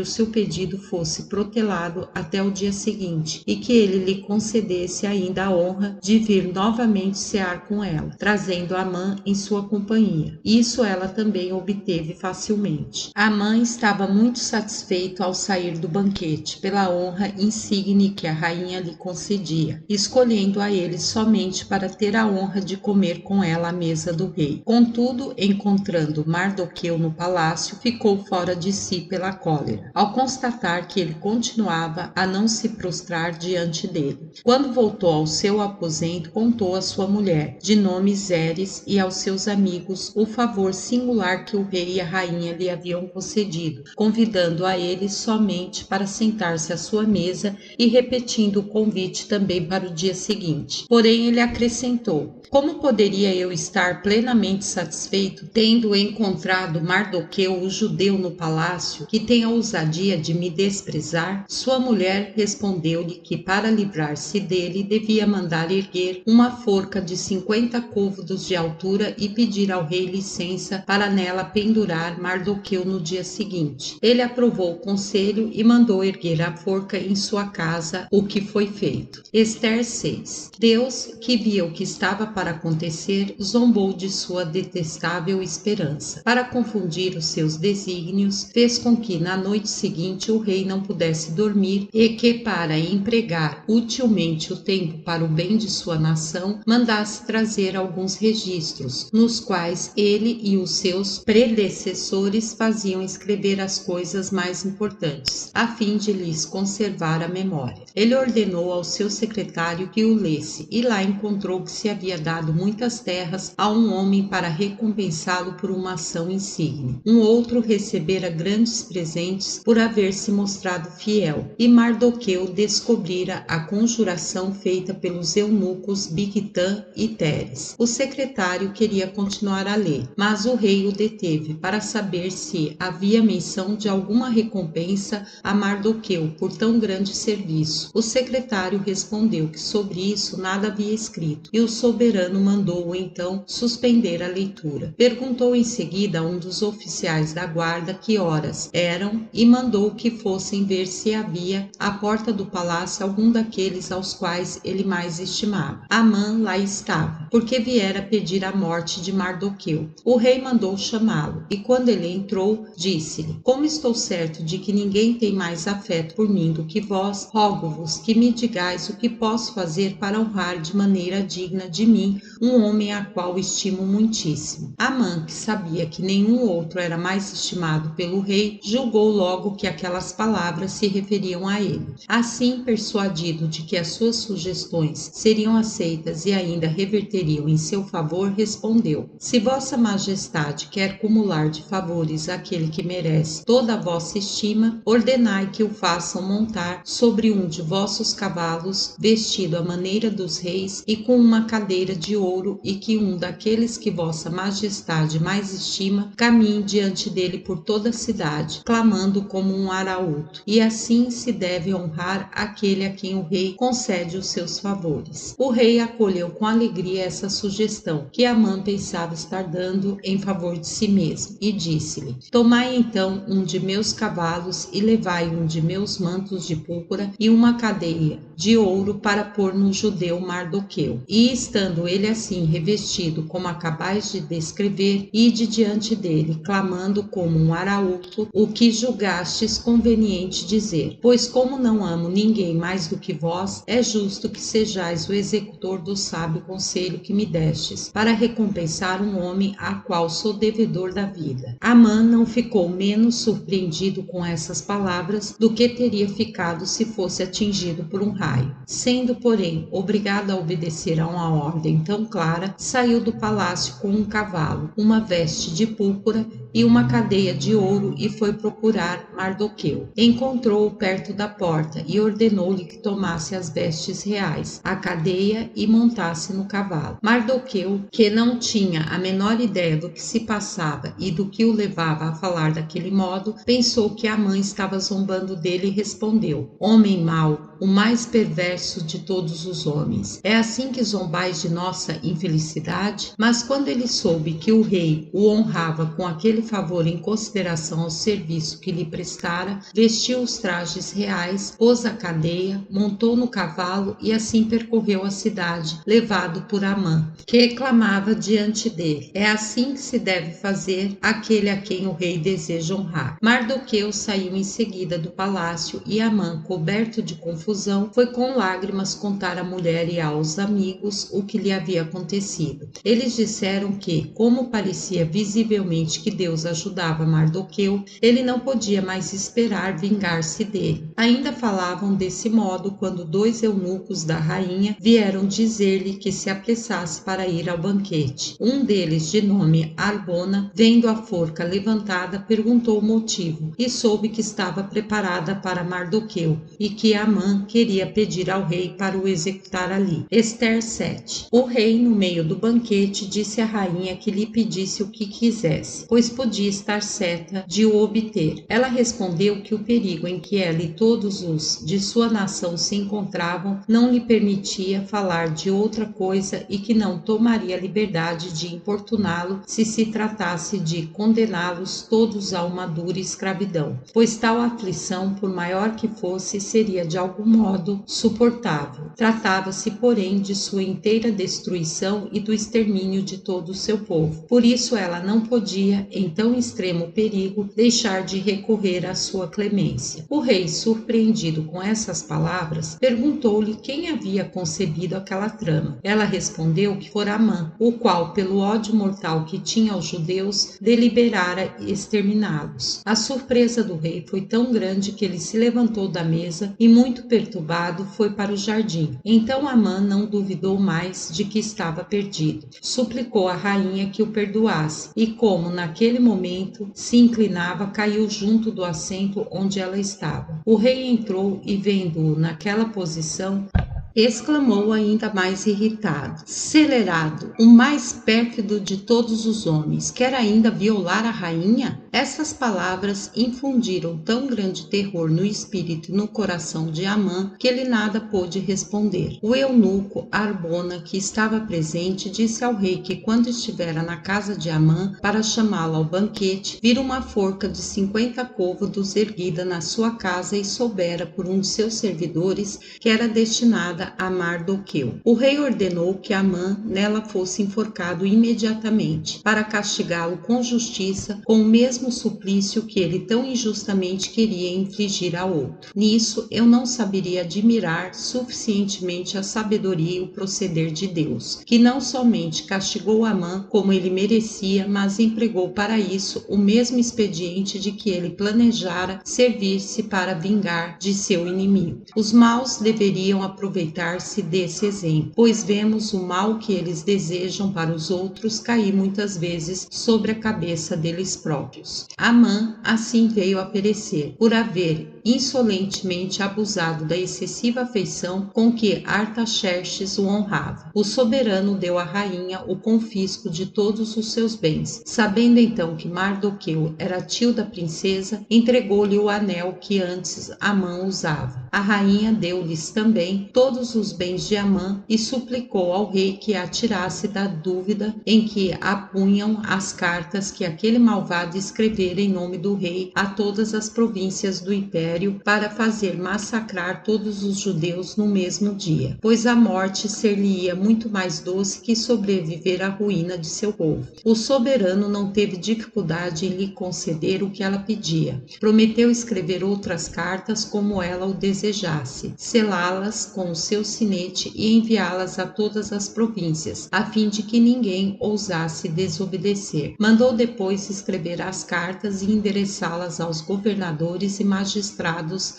o seu pedido fosse protelado até o dia seguinte, e que ele lhe concedesse ainda a honra de vir novamente cear com ela, trazendo Amã em sua companhia. Isso ela também obteve facilmente. Amã estava muito satisfeito ao sair do banquete, pela honra insigne que a rainha lhe concedia, escolhendo a ele somente para ter a honra de comer com ela à mesa do rei. Contudo, encontrando Mardoqueu no palácio, ficou fora de si pela cólera, ao constatar que ele continuava a não se prostrar diante dele. Quando voltou ao seu aposento, contou à sua mulher, de nome Zeres, e aos seus amigos o favor singular que o rei e a rainha lhe haviam concedido, convidando a ele somente para sentar-se à sua mesa e repetindo o convite também para o dia seguinte. Porém, ele acrescentou: Como poderia eu estar plenamente satisfeito, tendo encontrado Mardoqueu, o judeu, no palácio, que tem a ousadia de me desprezar? Sua mulher respondeu-lhe que, para livrar-se dele, devia mandar erguer uma forca de 50 côvados de altura e pedir ao rei licença para nela pendurar Mardoqueu no dia seguinte. Ele aprovou o conselho e mandou erguer a forca em sua casa, o que foi feito. Esther Ester 6. Deus, que via o que estava para acontecer, zombou de sua detestável esperança. Para confundir os seus desígnios, fez com que na noite seguinte o rei não pudesse dormir e que, para empregar utilmente o tempo para o bem de sua nação, mandasse trazer alguns registros, nos quais ele e os seus predecessores faziam escrever as coisas mais importantes, a fim de lhes conservar a memória. Ele ordenou ao seu secretário que o lesse, e lá encontrou que se havia dado muitas terras a um homem para recompensá-lo por uma ação insigne. Um outro recebera grandes presentes por haver se mostrado fiel, e Mardoqueu descobrira a conjuração feita pelos eunucos Bigtã e Teres. O secretário queria continuar a ler, mas o rei o deteve para saber se havia menção de alguma recompensa a Mardoqueu por tão grande serviço. O secretário respondeu que sobre isso nada havia escrito, e o soberano mandou-o então suspender a leitura. Perguntou em seguida a um dos oficiais da guarda que horas eram e mandou que fossem ver se havia à porta do palácio algum daqueles aos quais ele mais estimava. Amã lá estava, porque viera pedir a morte de Mardoqueu. O rei mandou chamá-lo, e quando ele entrou, disse-lhe: Como estou certo de que ninguém tem mais afeto por mim do que vós, rogo-vos que me digais o que posso fazer para honrar de maneira digna de mim um homem a qual estimo muitíssimo. Amã, que sabia que nenhum outro era mais estimado pelo rei, julgou logo que aquelas palavras se referiam a ele. Assim, persuadido de que as suas sugestões seriam aceitas e ainda reverteriam em seu favor, respondeu: Se vossa majestade quer cumular de favores aquele que merece toda a vossa estima, ordenai que o façam montar sobre um de vossos cavalos, vestido à maneira dos reis e com uma cadeira de ouro, e que um daqueles que vossa majestade mais estima caminhe diante dele por toda a cidade, clamando como um arauto. E assim se deve honrar aquele a quem o rei concede os seus favores. O rei acolheu com alegria essa sugestão que Amã pensava estar dando em favor de si mesmo, e disse-lhe: Tomai então um de meus cavalos e levai um de meus mantos de púrpura e uma cadeia de ouro para pôr no judeu Mardoqueu. E estando ele assim revestido como acabais de descrever, ide diante dele, clamando como um arauto o que julgastes conveniente dizer. Pois como não amo ninguém mais do que vós, é justo que sejais o executor do sábio conselho que me destes, para recompensar um homem a qual sou devedor da vida. Amã não ficou menos surpreendido com essas palavras do que teria ficado se fosse atingido por um raio. Sendo, porém, obrigado a obedecer a uma ordem tão clara, saiu do palácio com um cavalo, uma veste de púrpura e uma cadeia de ouro, e foi procurar Mardoqueu. Encontrou-o perto da porta e ordenou-lhe que tomasse as vestes reais, a cadeia, e montasse no cavalo. Mardoqueu, que não tinha a menor ideia do que se passava e do que o levava a falar daquele modo, pensou que Amã estava zombando dele e respondeu: Homem mau, o mais perverso de todos os homens, é assim que zombais de nossa infelicidade? Mas quando ele soube que o rei o honrava com aquele favor em consideração ao serviço que lhe prestara, vestiu os trajes reais, pôs a cadeia, montou no cavalo e assim percorreu a cidade, levado por Amã, que clamava diante dele: É assim que se deve fazer aquele a quem o rei deseja honrar. Mardoqueu saiu em seguida do palácio, e Amã, coberto de confusão, foi com lágrimas contar à mulher e aos amigos o que lhe havia acontecido. Eles disseram que, como parecia visivelmente que Deus ajudava Mardoqueu, ele não podia mais esperar vingar-se dele. Ainda falavam desse modo quando 2 eunucos da rainha vieram dizer-lhe que se apressasse para ir ao banquete. Um deles, de nome Arbona, vendo a forca levantada, perguntou o motivo, e soube que estava preparada para Mardoqueu, e que Amã queria pedir ao rei para o executar ali. Ester 7. O rei, no meio do banquete, disse à rainha que lhe pedisse o que quisesse, pois podia estar certa de o obter. Ela respondeu que o perigo em que ela e todos os de sua nação se encontravam não lhe permitia falar de outra coisa e que não tomaria a liberdade de importuná-lo se se tratasse de condená-los todos a uma dura escravidão, pois tal aflição, por maior que fosse, seria de algum modo suportável. Tratava-se, porém, de sua inteira destruição e do extermínio de todo o seu povo. Por isso ela não podia, em tão extremo perigo, deixar de recorrer à sua clemência. O rei, surpreendido com essas palavras, perguntou-lhe quem havia concebido aquela trama. Ela respondeu que fora Amã, o qual, pelo ódio mortal que tinha aos judeus, deliberara exterminá-los. A surpresa do rei foi tão grande que ele se levantou da mesa e, muito perturbado, foi para o jardim. Então Amã não duvidou mais de que estava perdido. Suplicou à rainha que o perdoasse e, como naquele momento se inclinava, caiu junto do assento onde ela estava. O rei entrou e, vendo-o naquela posição, exclamou ainda mais irritado: "Celerado, o mais pérfido de todos os homens, quer ainda violar a rainha?" Essas palavras infundiram tão grande terror no espírito e no coração de Amã que ele nada pôde responder. O eunuco Arbona, que estava presente, disse ao rei que quando estivera na casa de Amã para chamá-lo ao banquete, vira uma forca de 50 côvados erguida na sua casa e soubera por um de seus servidores que era destinada a Mardoqueu. O rei ordenou que Amã nela fosse enforcado imediatamente, para castigá-lo com justiça, com o mesmo suplício que ele tão injustamente queria infligir a outro. Nisso eu não saberia admirar suficientemente a sabedoria e o proceder de Deus, que não somente castigou Amã como ele merecia, mas empregou para isso o mesmo expediente de que ele planejara servir-se para vingar de seu inimigo. Os maus deveriam aproveitar-se desse exemplo, pois vemos o mal que eles desejam para os outros cair muitas vezes sobre a cabeça deles próprios. Amã assim veio a perecer, por haver insolentemente abusado da excessiva afeição com que Artaxerxes o honrava. O soberano deu à rainha o confisco de todos os seus bens. Sabendo então que Mardoqueu era tio da princesa, entregou-lhe o anel que antes Amã usava. A rainha deu-lhes também todos os bens de Amã e suplicou ao rei que a tirasse da dúvida em que a punham as cartas que aquele malvado escrevera em nome do rei a todas as províncias do império para fazer massacrar todos os judeus no mesmo dia, pois a morte ser-lhe-ia muito mais doce que sobreviver à ruína de seu povo. O soberano não teve dificuldade em lhe conceder o que ela pedia. Prometeu escrever outras cartas como ela o desejasse, selá-las com o seu sinete e enviá-las a todas as províncias, a fim de que ninguém ousasse desobedecer. Mandou depois escrever as cartas e endereçá-las aos governadores e magistrados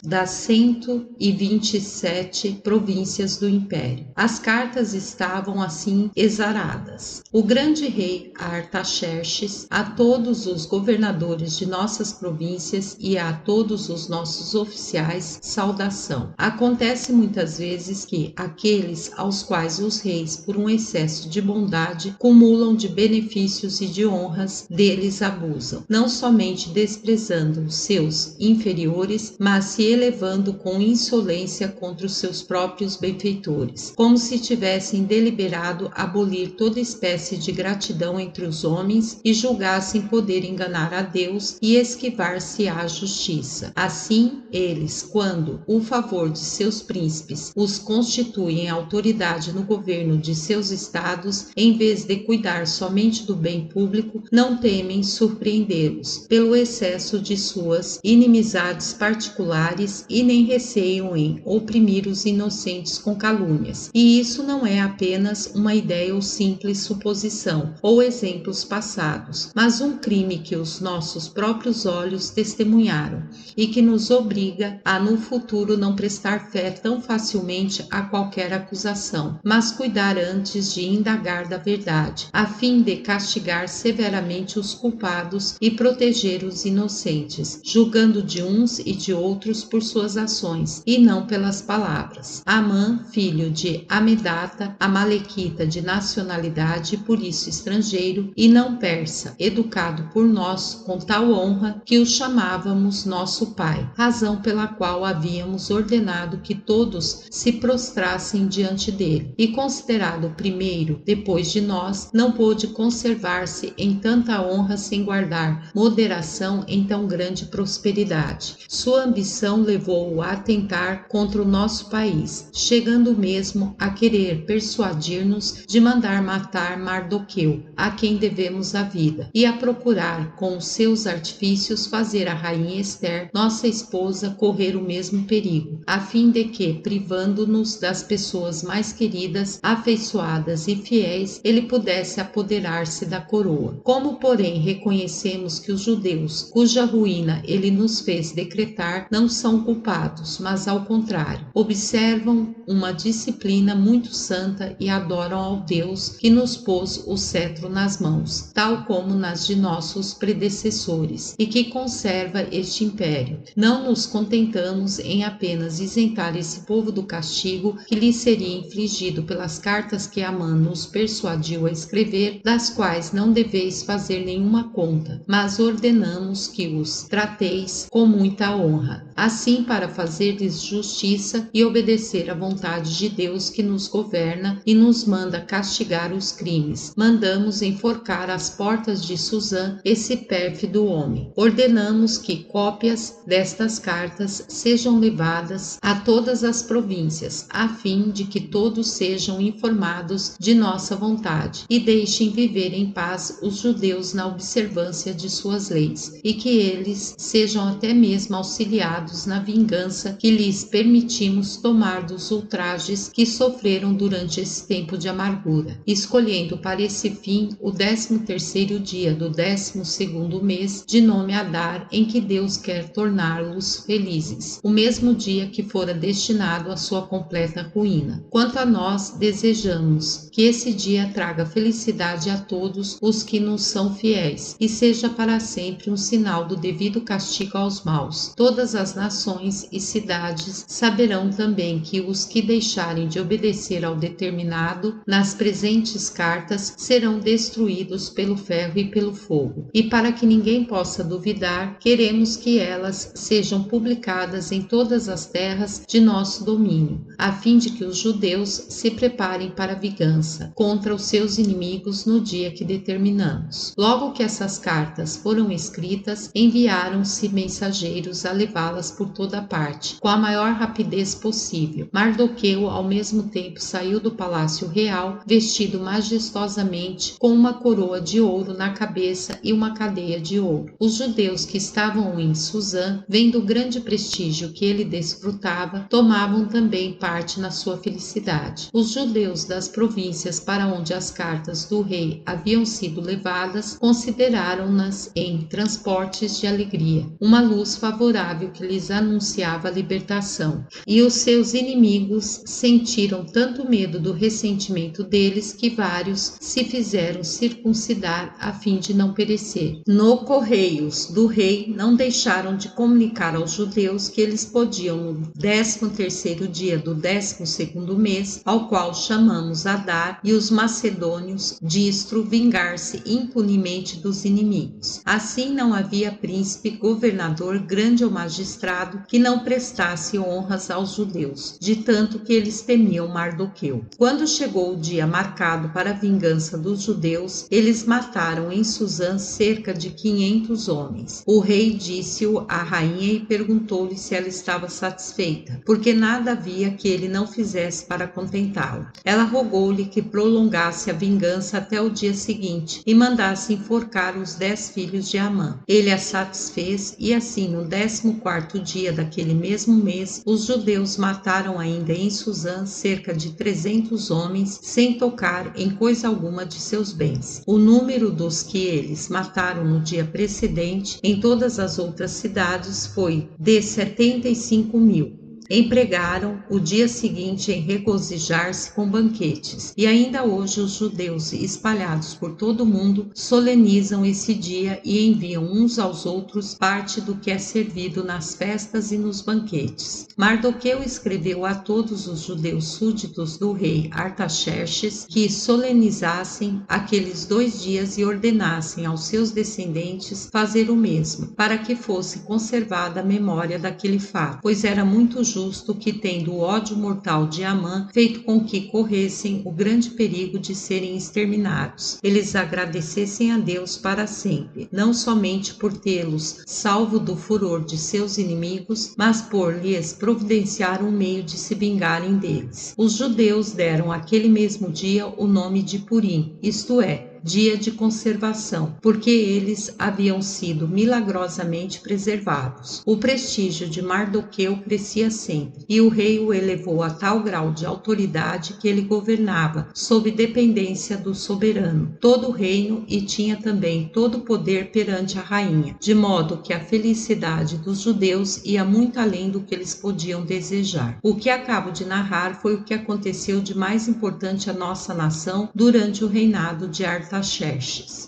das 127 províncias do império. As cartas estavam assim exaradas: o grande rei Artaxerxes, a todos os governadores de nossas províncias e a todos os nossos oficiais, saudação. Acontece muitas vezes que aqueles aos quais os reis, por um excesso de bondade, cumulam de benefícios e de honras, deles abusam, não somente desprezando os seus inferiores, mas se elevando com insolência contra os seus próprios benfeitores, como se tivessem deliberado abolir toda espécie de gratidão entre os homens e julgassem poder enganar a Deus e esquivar-se à justiça. Assim, eles, quando o favor de seus príncipes os constituem autoridade no governo de seus estados, em vez de cuidar somente do bem público, não temem surpreendê-los pelo excesso de suas inimizades particulares e nem receiam em oprimir os inocentes com calúnias. E isso não é apenas uma ideia ou simples suposição ou exemplos passados, mas um crime que os nossos próprios olhos testemunharam e que nos obriga a no futuro não prestar fé tão facilmente frente a qualquer acusação, mas cuidar antes de indagar da verdade, a fim de castigar severamente os culpados e proteger os inocentes, julgando de uns e de outros por suas ações, e não pelas palavras. Amã, filho de Amedata, amalequita de nacionalidade, por isso estrangeiro, e não persa, educado por nós com tal honra que o chamávamos nosso pai, razão pela qual havíamos ordenado que todos se prostrassem diante dele, e considerado o primeiro depois de nós, não pôde conservar-se em tanta honra sem guardar moderação em tão grande prosperidade. Sua ambição levou-o a atentar contra o nosso país, chegando mesmo a querer persuadir-nos de mandar matar Mardoqueu, a quem devemos a vida, e a procurar com os seus artifícios fazer a rainha Ester, nossa esposa, correr o mesmo perigo, a fim de que, privando-nos das pessoas mais queridas, afeiçoadas e fiéis, ele pudesse apoderar-se da coroa. Como, porém, reconhecemos que os judeus, cuja ruína ele nos fez decretar, não são culpados, mas ao contrário, observam uma disciplina muito santa e adoram ao Deus que nos pôs o cetro nas mãos, tal como nas de nossos predecessores, e que conserva este império. Não nos contentamos em apenas isentar esse povo do castigo que lhe seria infligido pelas cartas que Amã nos persuadiu a escrever, das quais não deveis fazer nenhuma conta, mas ordenamos que os trateis com muita honra, assim para fazer-lhes justiça e obedecer à vontade de Deus que nos governa e nos manda castigar os crimes. Mandamos enforcar às portas de Suzã esse pérfido homem. Ordenamos que cópias destas cartas sejam levadas a todas as províncias, a fim de que todos sejam informados de nossa vontade e deixem viver em paz os judeus na observância de suas leis, e que eles sejam até mesmo auxiliados na vingança que lhes permitimos tomar dos ultrajes que sofreram durante esse tempo de amargura, escolhendo para esse fim o 13º dia do 12º mês, de nome Adar, em que Deus quer torná-los felizes, o mesmo dia que fora destinado à sua completa ruína. Quanto a nós, desejamos que esse dia traga felicidade a todos os que nos são fiéis, e seja para sempre um sinal do devido castigo aos maus. Todas as nações e cidades saberão também que os que deixarem de obedecer ao determinado nas presentes cartas serão destruídos pelo ferro e pelo fogo. E para que ninguém possa duvidar, queremos que elas sejam publicadas em todas as terras de nosso domínio, a fim de que os judeus se preparem para a vingança contra os seus inimigos no dia que determinamos. Logo que essas cartas foram escritas, enviaram-se mensageiros a levá-las por toda parte, com a maior rapidez possível. Mardoqueu, ao mesmo tempo, saiu do palácio real, vestido majestosamente, com uma coroa de ouro na cabeça e uma cadeia de ouro. Os judeus que estavam em Suzã, vendo o grande prestígio que ele desfrutava, tomavam também parte na sua felicidade. Os judeus das províncias para onde as cartas do rei haviam sido levadas, consideraram-nas em transportes de alegria, uma luz favorável que lhes anunciava a libertação, e os seus inimigos sentiram tanto medo do ressentimento deles que vários se fizeram circuncidar a fim de não perecer. No correios do rei não deixaram de comunicar aos judeus que eles podiam no 13º dia do 12º mês, ao qual chamamos Adar, e os macedônios distro vingar-se impunemente dos inimigos. Assim não havia príncipe, governador, grande ou magistrado que não prestasse honras aos judeus, de tanto que eles temiam Mardoqueu. Quando chegou o dia marcado para a vingança dos judeus, eles mataram em Suzã cerca de 500 homens. O rei disse-o à rainha e perguntou-lhe se ela estava satisfeita, porque nada havia que ele não fizesse para contentá-la. Ela rogou-lhe que prolongasse a vingança até o dia seguinte e mandasse enforcar os 10 filhos de Amã. Ele a satisfez e assim no 14º dia daquele mesmo mês, os judeus mataram ainda em Suzã cerca de 300 homens, sem tocar em coisa alguma de seus bens. O número dos que eles mataram no dia precedente em todas as outras cidades foi de 75.000. empregaram o dia seguinte em regozijar-se com banquetes. E ainda hoje os judeus espalhados por todo o mundo solenizam esse dia e enviam uns aos outros parte do que é servido nas festas e nos banquetes. Mardoqueu escreveu a todos os judeus súditos do rei Artaxerxes que solenizassem aqueles 2 dias e ordenassem aos seus descendentes fazer o mesmo, para que fosse conservada a memória daquele fato, pois era muito justo que, tendo o ódio mortal de Amã feito com que corressem o grande perigo de serem exterminados, eles agradecessem a Deus para sempre, não somente por tê-los salvo do furor de seus inimigos, mas por lhes providenciar um meio de se vingarem deles. Os judeus deram àquele mesmo dia o nome de Purim, isto é, dia de conservação, porque eles haviam sido milagrosamente preservados. O prestígio de Mardoqueu crescia sempre, e o rei o elevou a tal grau de autoridade que ele governava sob dependência do soberano todo o reino e tinha também todo o poder perante a rainha, de modo que a felicidade dos judeus ia muito além do que eles podiam desejar. O que acabo de narrar foi o que aconteceu de mais importante à nossa nação durante o reinado de Artaxerxes.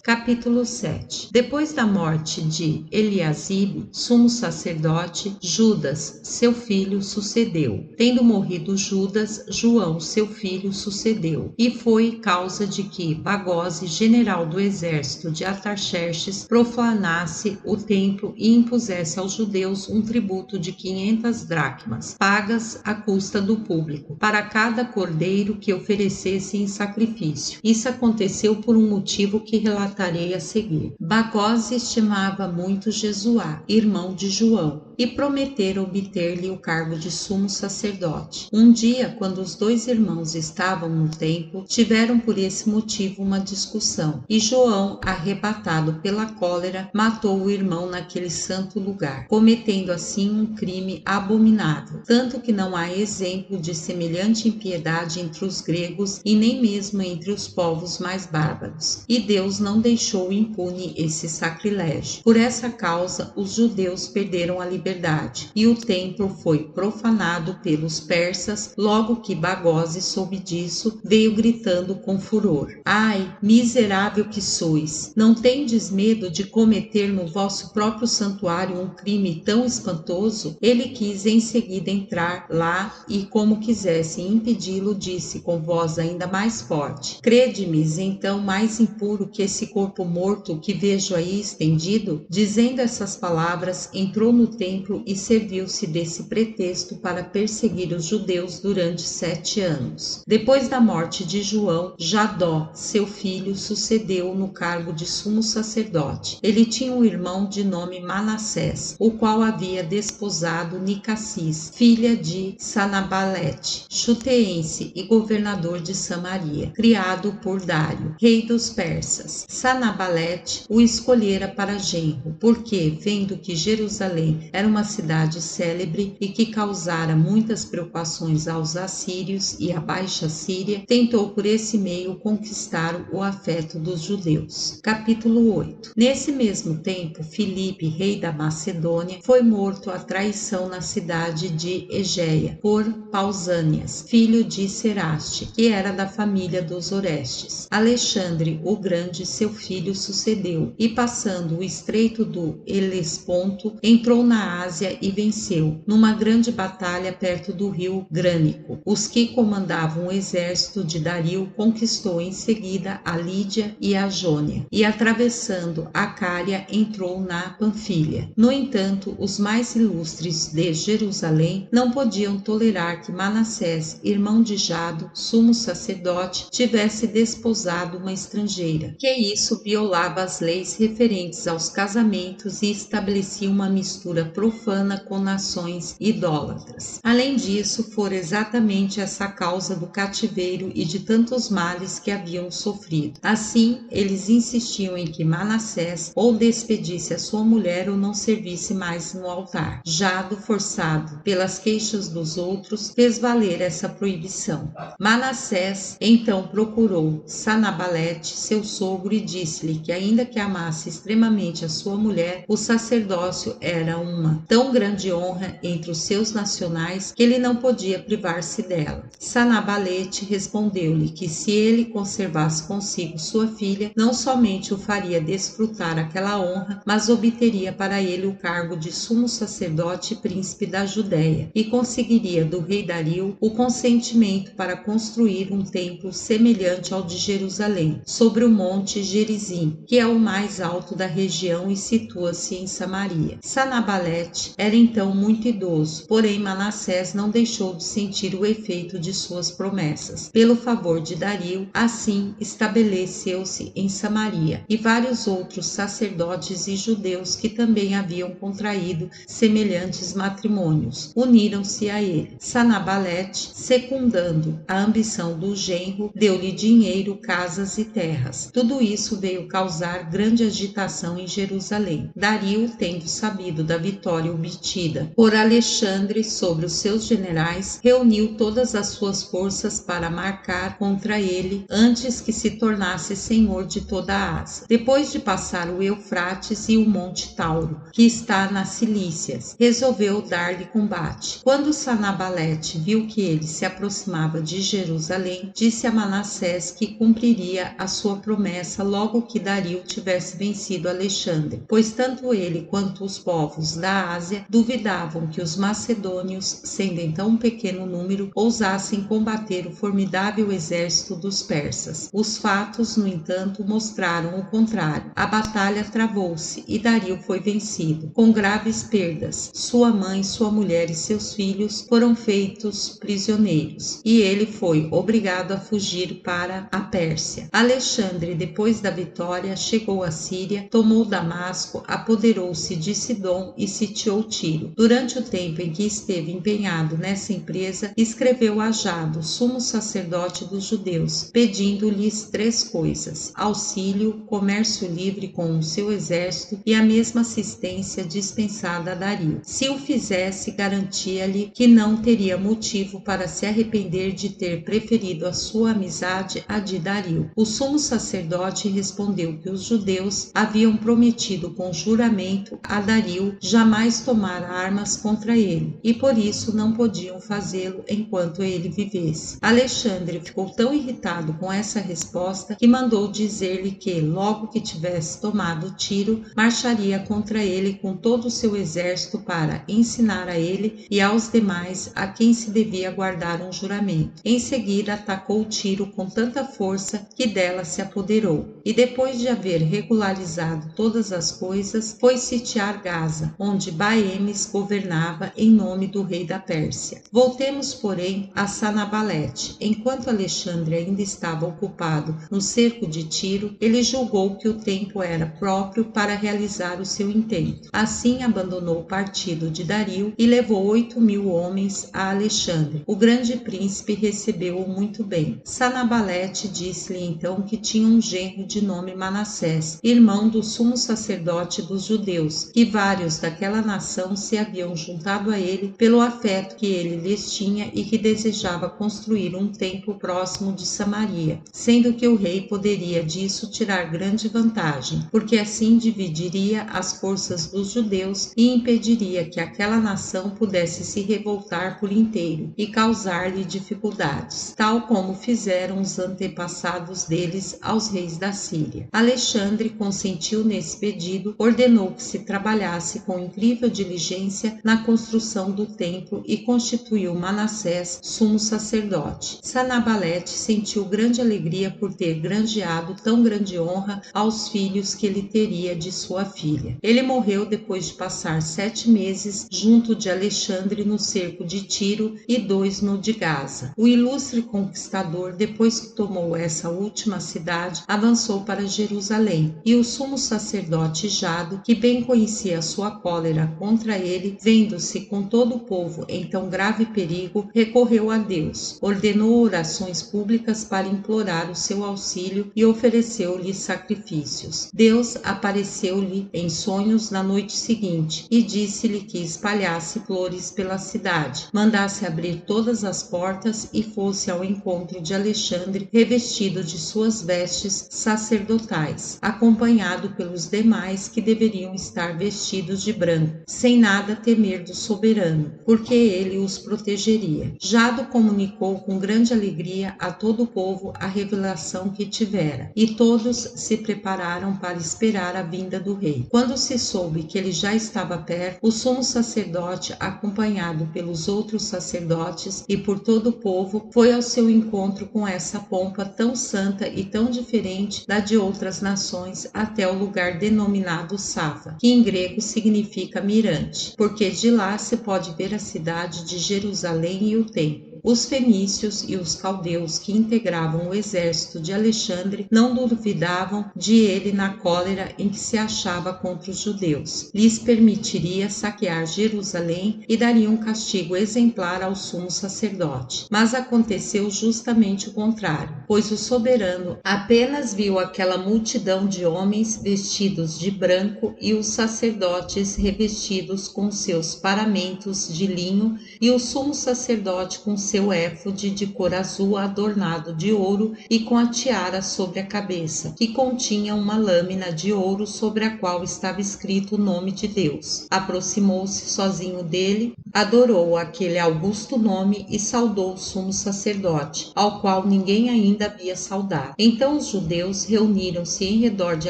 Capítulo 7. Depois da morte de Eliasibe, sumo sacerdote, Judas, seu filho, sucedeu. Tendo morrido Judas, João, seu filho, sucedeu. E foi causa de que Bagose, general do exército de Artaxerxes, profanasse o templo e impusesse aos judeus um tributo de 500 dracmas, pagas à custa do público, para cada cordeiro que oferecesse em sacrifício. Isso aconteceu por um motivo que relatarei a seguir. Bagose estimava muito Jesuá, irmão de João, e prometera obter-lhe o cargo de sumo sacerdote. Um dia, quando os 2 irmãos estavam no templo, tiveram por esse motivo uma discussão, e João, arrebatado pela cólera, matou o irmão naquele santo lugar, cometendo assim um crime abominável, tanto que não há exemplo de semelhante impiedade entre os gregos e nem mesmo entre os povos mais bárbaros. E Deus não deixou impune esse sacrilégio. Por essa causa, os judeus perderam a liberdade, e o templo foi profanado pelos persas. Logo que Bagose soube disso, veio gritando com furor: Ai, miserável que sois! Não tendes medo de cometer no vosso próprio santuário um crime tão espantoso? Ele quis em seguida entrar lá e, como quisesse impedi-lo, disse com voz ainda mais forte: Crede-me, então, mais impuro que esse corpo morto que vejo aí estendido? Dizendo essas palavras, entrou no templo e serviu-se desse pretexto para perseguir os judeus durante 7 anos. Depois da morte de João, Jadó, seu filho, sucedeu no cargo de sumo sacerdote. Ele tinha um irmão de nome Manassés, o qual havia desposado Nicassis, filha de Sanabalete, chuteense e governador de Samaria, criado por Dário, rei dos persas. Sanabalete o escolhera para genro, porque, vendo que Jerusalém era uma cidade célebre e que causara muitas preocupações aos assírios e à Baixa Síria, tentou por esse meio conquistar o afeto dos judeus. Capítulo 8. Nesse mesmo tempo, Filipe, rei da Macedônia, foi morto à traição na cidade de Egeia por Pausânias, filho de Seraste, que era da família dos Orestes. Alexandre o Grande, seu filho, sucedeu, e passando o estreito do Helesponto, entrou na Ásia e venceu, numa grande batalha perto do rio Grânico, os que comandavam o exército de Dario. Conquistou em seguida a Lídia e a Jônia, e atravessando a Cária entrou na Panfilha. No entanto, os mais ilustres de Jerusalém não podiam tolerar que Manassés, irmão de Jado, sumo sacerdote, tivesse desposado uma estrangeira, que isso violava as leis referentes aos casamentos e estabelecia uma mistura profana com nações idólatras. Além disso, fora exatamente essa a causa do cativeiro e de tantos males que haviam sofrido. Assim, eles insistiam em que Manassés ou despedisse a sua mulher ou não servisse mais no altar. Jado, forçado pelas queixas dos outros, fez valer essa proibição. Manassés então procurou Sanabalete, Sanabalete, seu sogro, e disse-lhe que, ainda que amasse extremamente a sua mulher, o sacerdócio era uma tão grande honra entre os seus nacionais que ele não podia privar-se dela. Sanabalete respondeu-lhe que, se ele conservasse consigo sua filha, não somente o faria desfrutar aquela honra, mas obteria para ele o cargo de sumo sacerdote e príncipe da Judéia, e conseguiria do rei Dario o consentimento para construir um templo semelhante ao de Jerusalém, sobre o monte Gerizim, que é o mais alto da região e situa-se em Samaria. Sanabalete era então muito idoso, porém Manassés não deixou de sentir o efeito de suas promessas. Pelo favor de Dario, assim estabeleceu-se em Samaria, e vários outros sacerdotes e judeus que também haviam contraído semelhantes matrimônios uniram-se a ele. Sanabalete, secundando a ambição do genro, deu-lhe dinheiro, casas e terras. Tudo isso veio causar grande agitação em Jerusalém. Dario, tendo sabido da vitória obtida por Alexandre sobre os seus generais, reuniu todas as suas forças para marcar contra ele antes que se tornasse senhor de toda a Ásia. Depois de passar o Eufrates e o Monte Tauro, que está nas Cilícias, resolveu dar-lhe combate. Quando Sanabalete viu que ele se aproximava de Jerusalém, disse a Manassés que cumpriria a sua promessa logo que Dario tivesse vencido Alexandre, pois tanto ele quanto os povos da Ásia duvidavam que os macedônios, sendo em tão pequeno número, ousassem combater o formidável exército dos persas. Os fatos, no entanto, mostraram o contrário. A batalha travou-se e Dario foi vencido, com graves perdas. Sua mãe, sua mulher e seus filhos foram feitos prisioneiros, e ele foi obrigado a fugir para a Pérsia. Alexandre, depois da vitória, chegou à Síria, tomou Damasco, apoderou-se de Sidom e sitiou Tiro. Durante o tempo em que esteve empenhado nessa empresa, escreveu a Jado, sumo sacerdote dos judeus, pedindo-lhes 3 coisas: auxílio, comércio livre com o seu exército e a mesma assistência dispensada a Dario. Se o fizesse, garantia-lhe que não teria motivo para se arrepender de ter preferido a sua amizade à de Dario. O sumo sacerdote respondeu que os judeus haviam prometido com juramento a Dario jamais tomar armas contra ele, e por isso não podiam fazê-lo enquanto ele vivesse. Alexandre ficou tão irritado com essa resposta que mandou dizer-lhe que, logo que tivesse tomado Tiro, marcharia contra ele com todo o seu exército para ensinar a ele e aos demais a quem se devia guardar um juramento. Em seguida, atacou Tiro com tanta força que dela se apoderou, e depois de haver regularizado todas as coisas, foi sitiar Gaza, onde Baemes governava em nome do rei da Pérsia. Voltemos, porém, a Sanabalete. Enquanto Alexandre ainda estava ocupado no cerco de Tiro, ele julgou que o tempo era próprio para realizar o seu intento. Assim, abandonou o partido de Dario e levou 8.000 homens a Alexandre. O grande príncipe recebeu-o muito bem. Sanabalete disse-lhe então que tinha um genro de nome Manassés, irmão do sumo sacerdote dos judeus, que vários daquela nação se haviam juntado a ele pelo afeto que ele lhes tinha e que desejava construir um templo próximo de Samaria, sendo que o rei poderia disso tirar grande vantagem, porque assim dividiria as forças dos judeus e impediria que aquela nação pudesse se revoltar por inteiro e causar-lhe dificuldades, tal como fizeram os antepassados deles aos reis da Síria. Alexandre consentiu nesse pedido, ordenou que se trabalhasse com incrível diligência na construção do templo e constituiu Manassés sumo sacerdote. Sanabalete sentiu grande alegria por ter granjeado tão grande honra aos filhos que ele teria de sua filha. Ele morreu depois de passar 7 meses junto de Alexandre no cerco de Tiro e 2 no de Gaza. O ilustre conquistador, depois que tomou essa última cidade, avançou para Jerusalém, e o sumo sacerdote Jado, que bem conhecia a sua cólera contra ele, vendo-se com todo o povo em tão grave perigo, recorreu a Deus, ordenou orações públicas para implorar o seu auxílio e ofereceu-lhe sacrifícios. Deus apareceu-lhe em sonhos na noite seguinte e disse-lhe que espalhasse flores pela cidade, mandasse abrir todas as portas e fosse ao encontro de Alexandre revestido de suas suas vestes sacerdotais, acompanhado pelos demais que deveriam estar vestidos de branco, sem nada temer do soberano, porque ele os protegeria. Jado comunicou com grande alegria a todo o povo a revelação que tivera, e todos se prepararam para esperar a vinda do rei. Quando se soube que ele já estava perto, o sumo sacerdote, acompanhado pelos outros sacerdotes e por todo o povo, foi ao seu encontro com essa pompa tão santa e tão diferente da de outras nações até o lugar denominado Sava, que em grego significa mirante, porque de lá se pode ver a cidade de Jerusalém e o templo. Os fenícios e os caldeus que integravam o exército de Alexandre não duvidavam de ele na cólera em que se achava contra os judeus. Lhes permitiria saquear Jerusalém e daria um castigo exemplar ao sumo sacerdote. Mas aconteceu justamente o contrário, pois o soberano apenas viu aquela multidão de homens vestidos de branco e os sacerdotes revestidos com seus paramentos de linho e o sumo sacerdote com seu éfode de cor azul adornado de ouro e com a tiara sobre a cabeça, que continha uma lâmina de ouro sobre a qual estava escrito o nome de Deus. Aproximou-se sozinho dele, adorou aquele augusto nome e saudou o sumo sacerdote, ao qual ninguém ainda havia saudado. Então os judeus reuniram-se em redor de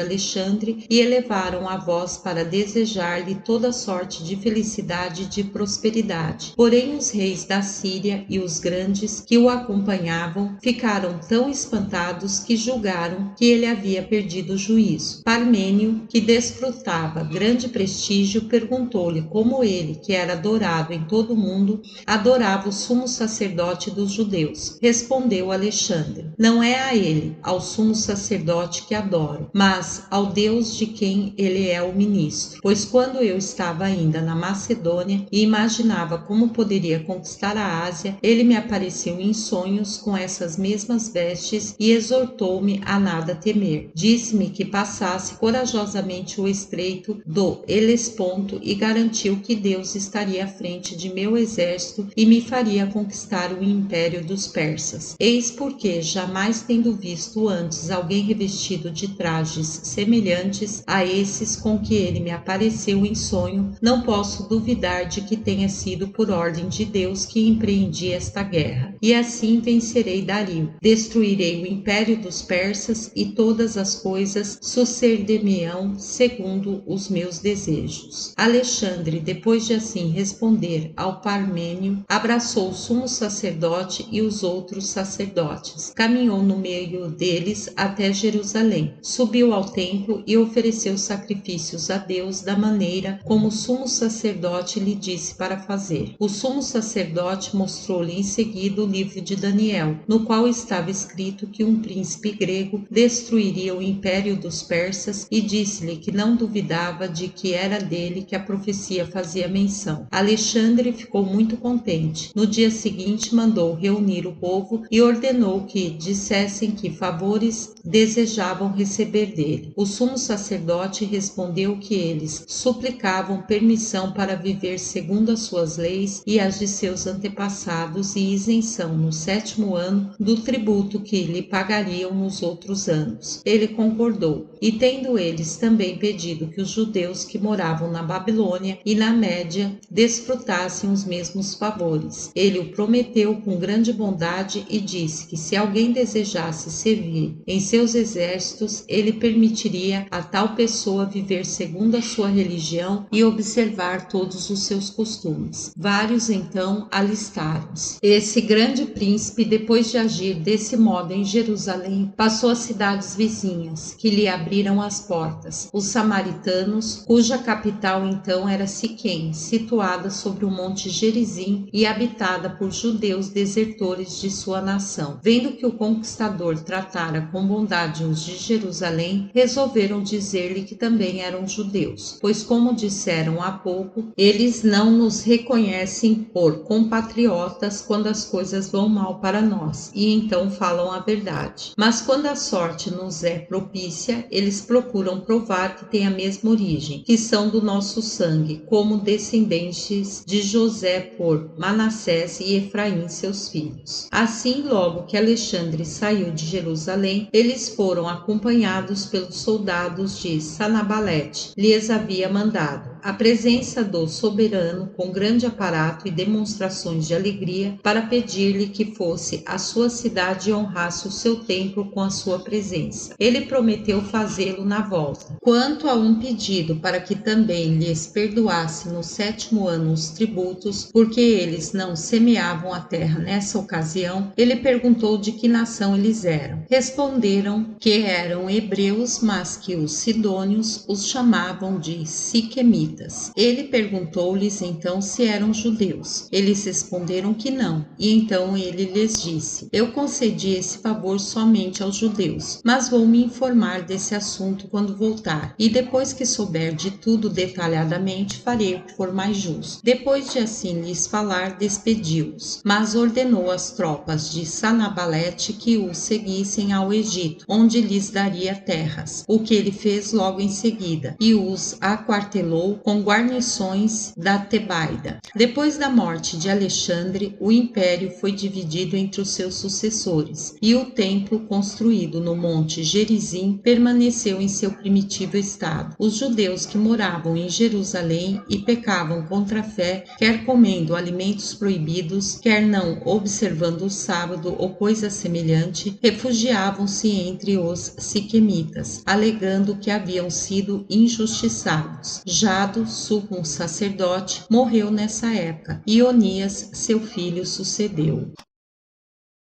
Alexandre e elevaram a voz para desejar-lhe toda sorte de felicidade e de prosperidade. Porém os reis da Síria e os grandes que o acompanhavam ficaram tão espantados que julgaram que ele havia perdido o juízo. Parmênio, que desfrutava grande prestígio, perguntou-lhe como ele, que era adorado em todo o mundo, adorava o sumo sacerdote dos judeus. Respondeu Alexandre: não é a ele, ao sumo sacerdote que adoro, mas ao Deus de quem ele é o ministro. Pois quando eu estava ainda na Macedônia e imaginava como poderia conquistar a Ásia, ele me apareceu em sonhos com essas mesmas vestes e exortou-me a nada temer. Disse-me que passasse corajosamente o estreito do Helesponto e garantiu que Deus estaria à frente de meu exército e me faria conquistar o império dos persas. Eis porque, jamais tendo visto antes alguém revestido de trajes semelhantes a esses com que ele me apareceu em sonho, não posso duvidar de que tenha sido por ordem de Deus que empreendi esta guerra. E assim vencerei Dario, destruirei o império dos persas e todas as coisas suceder-me-ão segundo os meus desejos. Alexandre, depois de assim responder ao Parmênio, abraçou o sumo sacerdote e os outros sacerdotes, caminhou no meio deles até Jerusalém, subiu ao templo e ofereceu sacrifícios a Deus da maneira como o sumo sacerdote lhe disse para fazer. O sumo sacerdote mostrou-lhe em seguida o livro de Daniel, no qual estava escrito que um príncipe grego destruiria o império dos persas e disse-lhe que não duvidava de que era dele que a profecia fazia menção. Alexandre ficou muito contente. No dia seguinte mandou reunir o povo e ordenou que dissessem que favores desejavam receber dele. O sumo sacerdote respondeu que eles suplicavam permissão para viver segundo as suas leis e as de seus antepassados e isenção no 7º ano do tributo que lhe pagariam nos outros anos. Ele concordou, e tendo eles também pedido que os judeus que moravam na Babilônia e na Média desfrutassem os mesmos favores, ele o prometeu com grande bondade e disse que se alguém desejasse servir em seus exércitos, ele permitiria a tal pessoa viver segundo a sua religião e observar todos os seus costumes. Vários então alistaram-se. Esse grande príncipe, depois de agir desse modo em Jerusalém, passou às cidades vizinhas, que lhe abriram as portas. Os samaritanos, cuja capital então era Siquém, situada sobre o monte Gerizim e habitada por judeus desertores de sua nação, vendo que o conquistador tratara com bondade os de Jerusalém, resolveram dizer-lhe que também eram judeus, pois, como disseram há pouco, eles não nos reconhecem por compatriotas quando as coisas coisas vão mal para nós, e então falam a verdade. Mas quando a sorte nos é propícia, eles procuram provar que têm a mesma origem, que são do nosso sangue, como descendentes de José por Manassés e Efraim, seus filhos. Assim, logo que Alexandre saiu de Jerusalém, eles foram acompanhados pelos soldados de Sanabalete, lhes havia mandado. A presença do soberano, com grande aparato e demonstrações de alegria, para pedir-lhe que fosse à sua cidade e honrasse o seu templo com a sua presença. Ele prometeu fazê-lo na volta. Quanto a um pedido para que também lhes perdoasse no 7º ano os tributos, porque eles não semeavam a terra nessa ocasião, ele perguntou de que nação eles eram. Responderam que eram hebreus, mas que os sidônios os chamavam de siquemitas. Ele perguntou-lhes então se eram judeus. Eles responderam que não, e então ele lhes disse: eu concedi esse favor somente aos judeus, mas vou me informar desse assunto quando voltar, e depois que souber de tudo detalhadamente, farei o que for mais justo. Depois de assim lhes falar, despediu-os, mas ordenou às tropas de Sanabalete que os seguissem ao Egito, onde lhes daria terras, o que ele fez logo em seguida, e os aquartelou com guarnições da Tebaida. Depois da morte de Alexandre, o império foi dividido entre os seus sucessores, e o templo construído no monte Gerizim permaneceu em seu primitivo estado. Os judeus que moravam em Jerusalém e pecavam contra a fé, quer comendo alimentos proibidos, quer não observando o sábado ou coisa semelhante, refugiavam-se entre os siquemitas, alegando que haviam sido injustiçados. Jado, sumo sacerdote, morreu nessa época, e Onias, seu filho, sucedeu.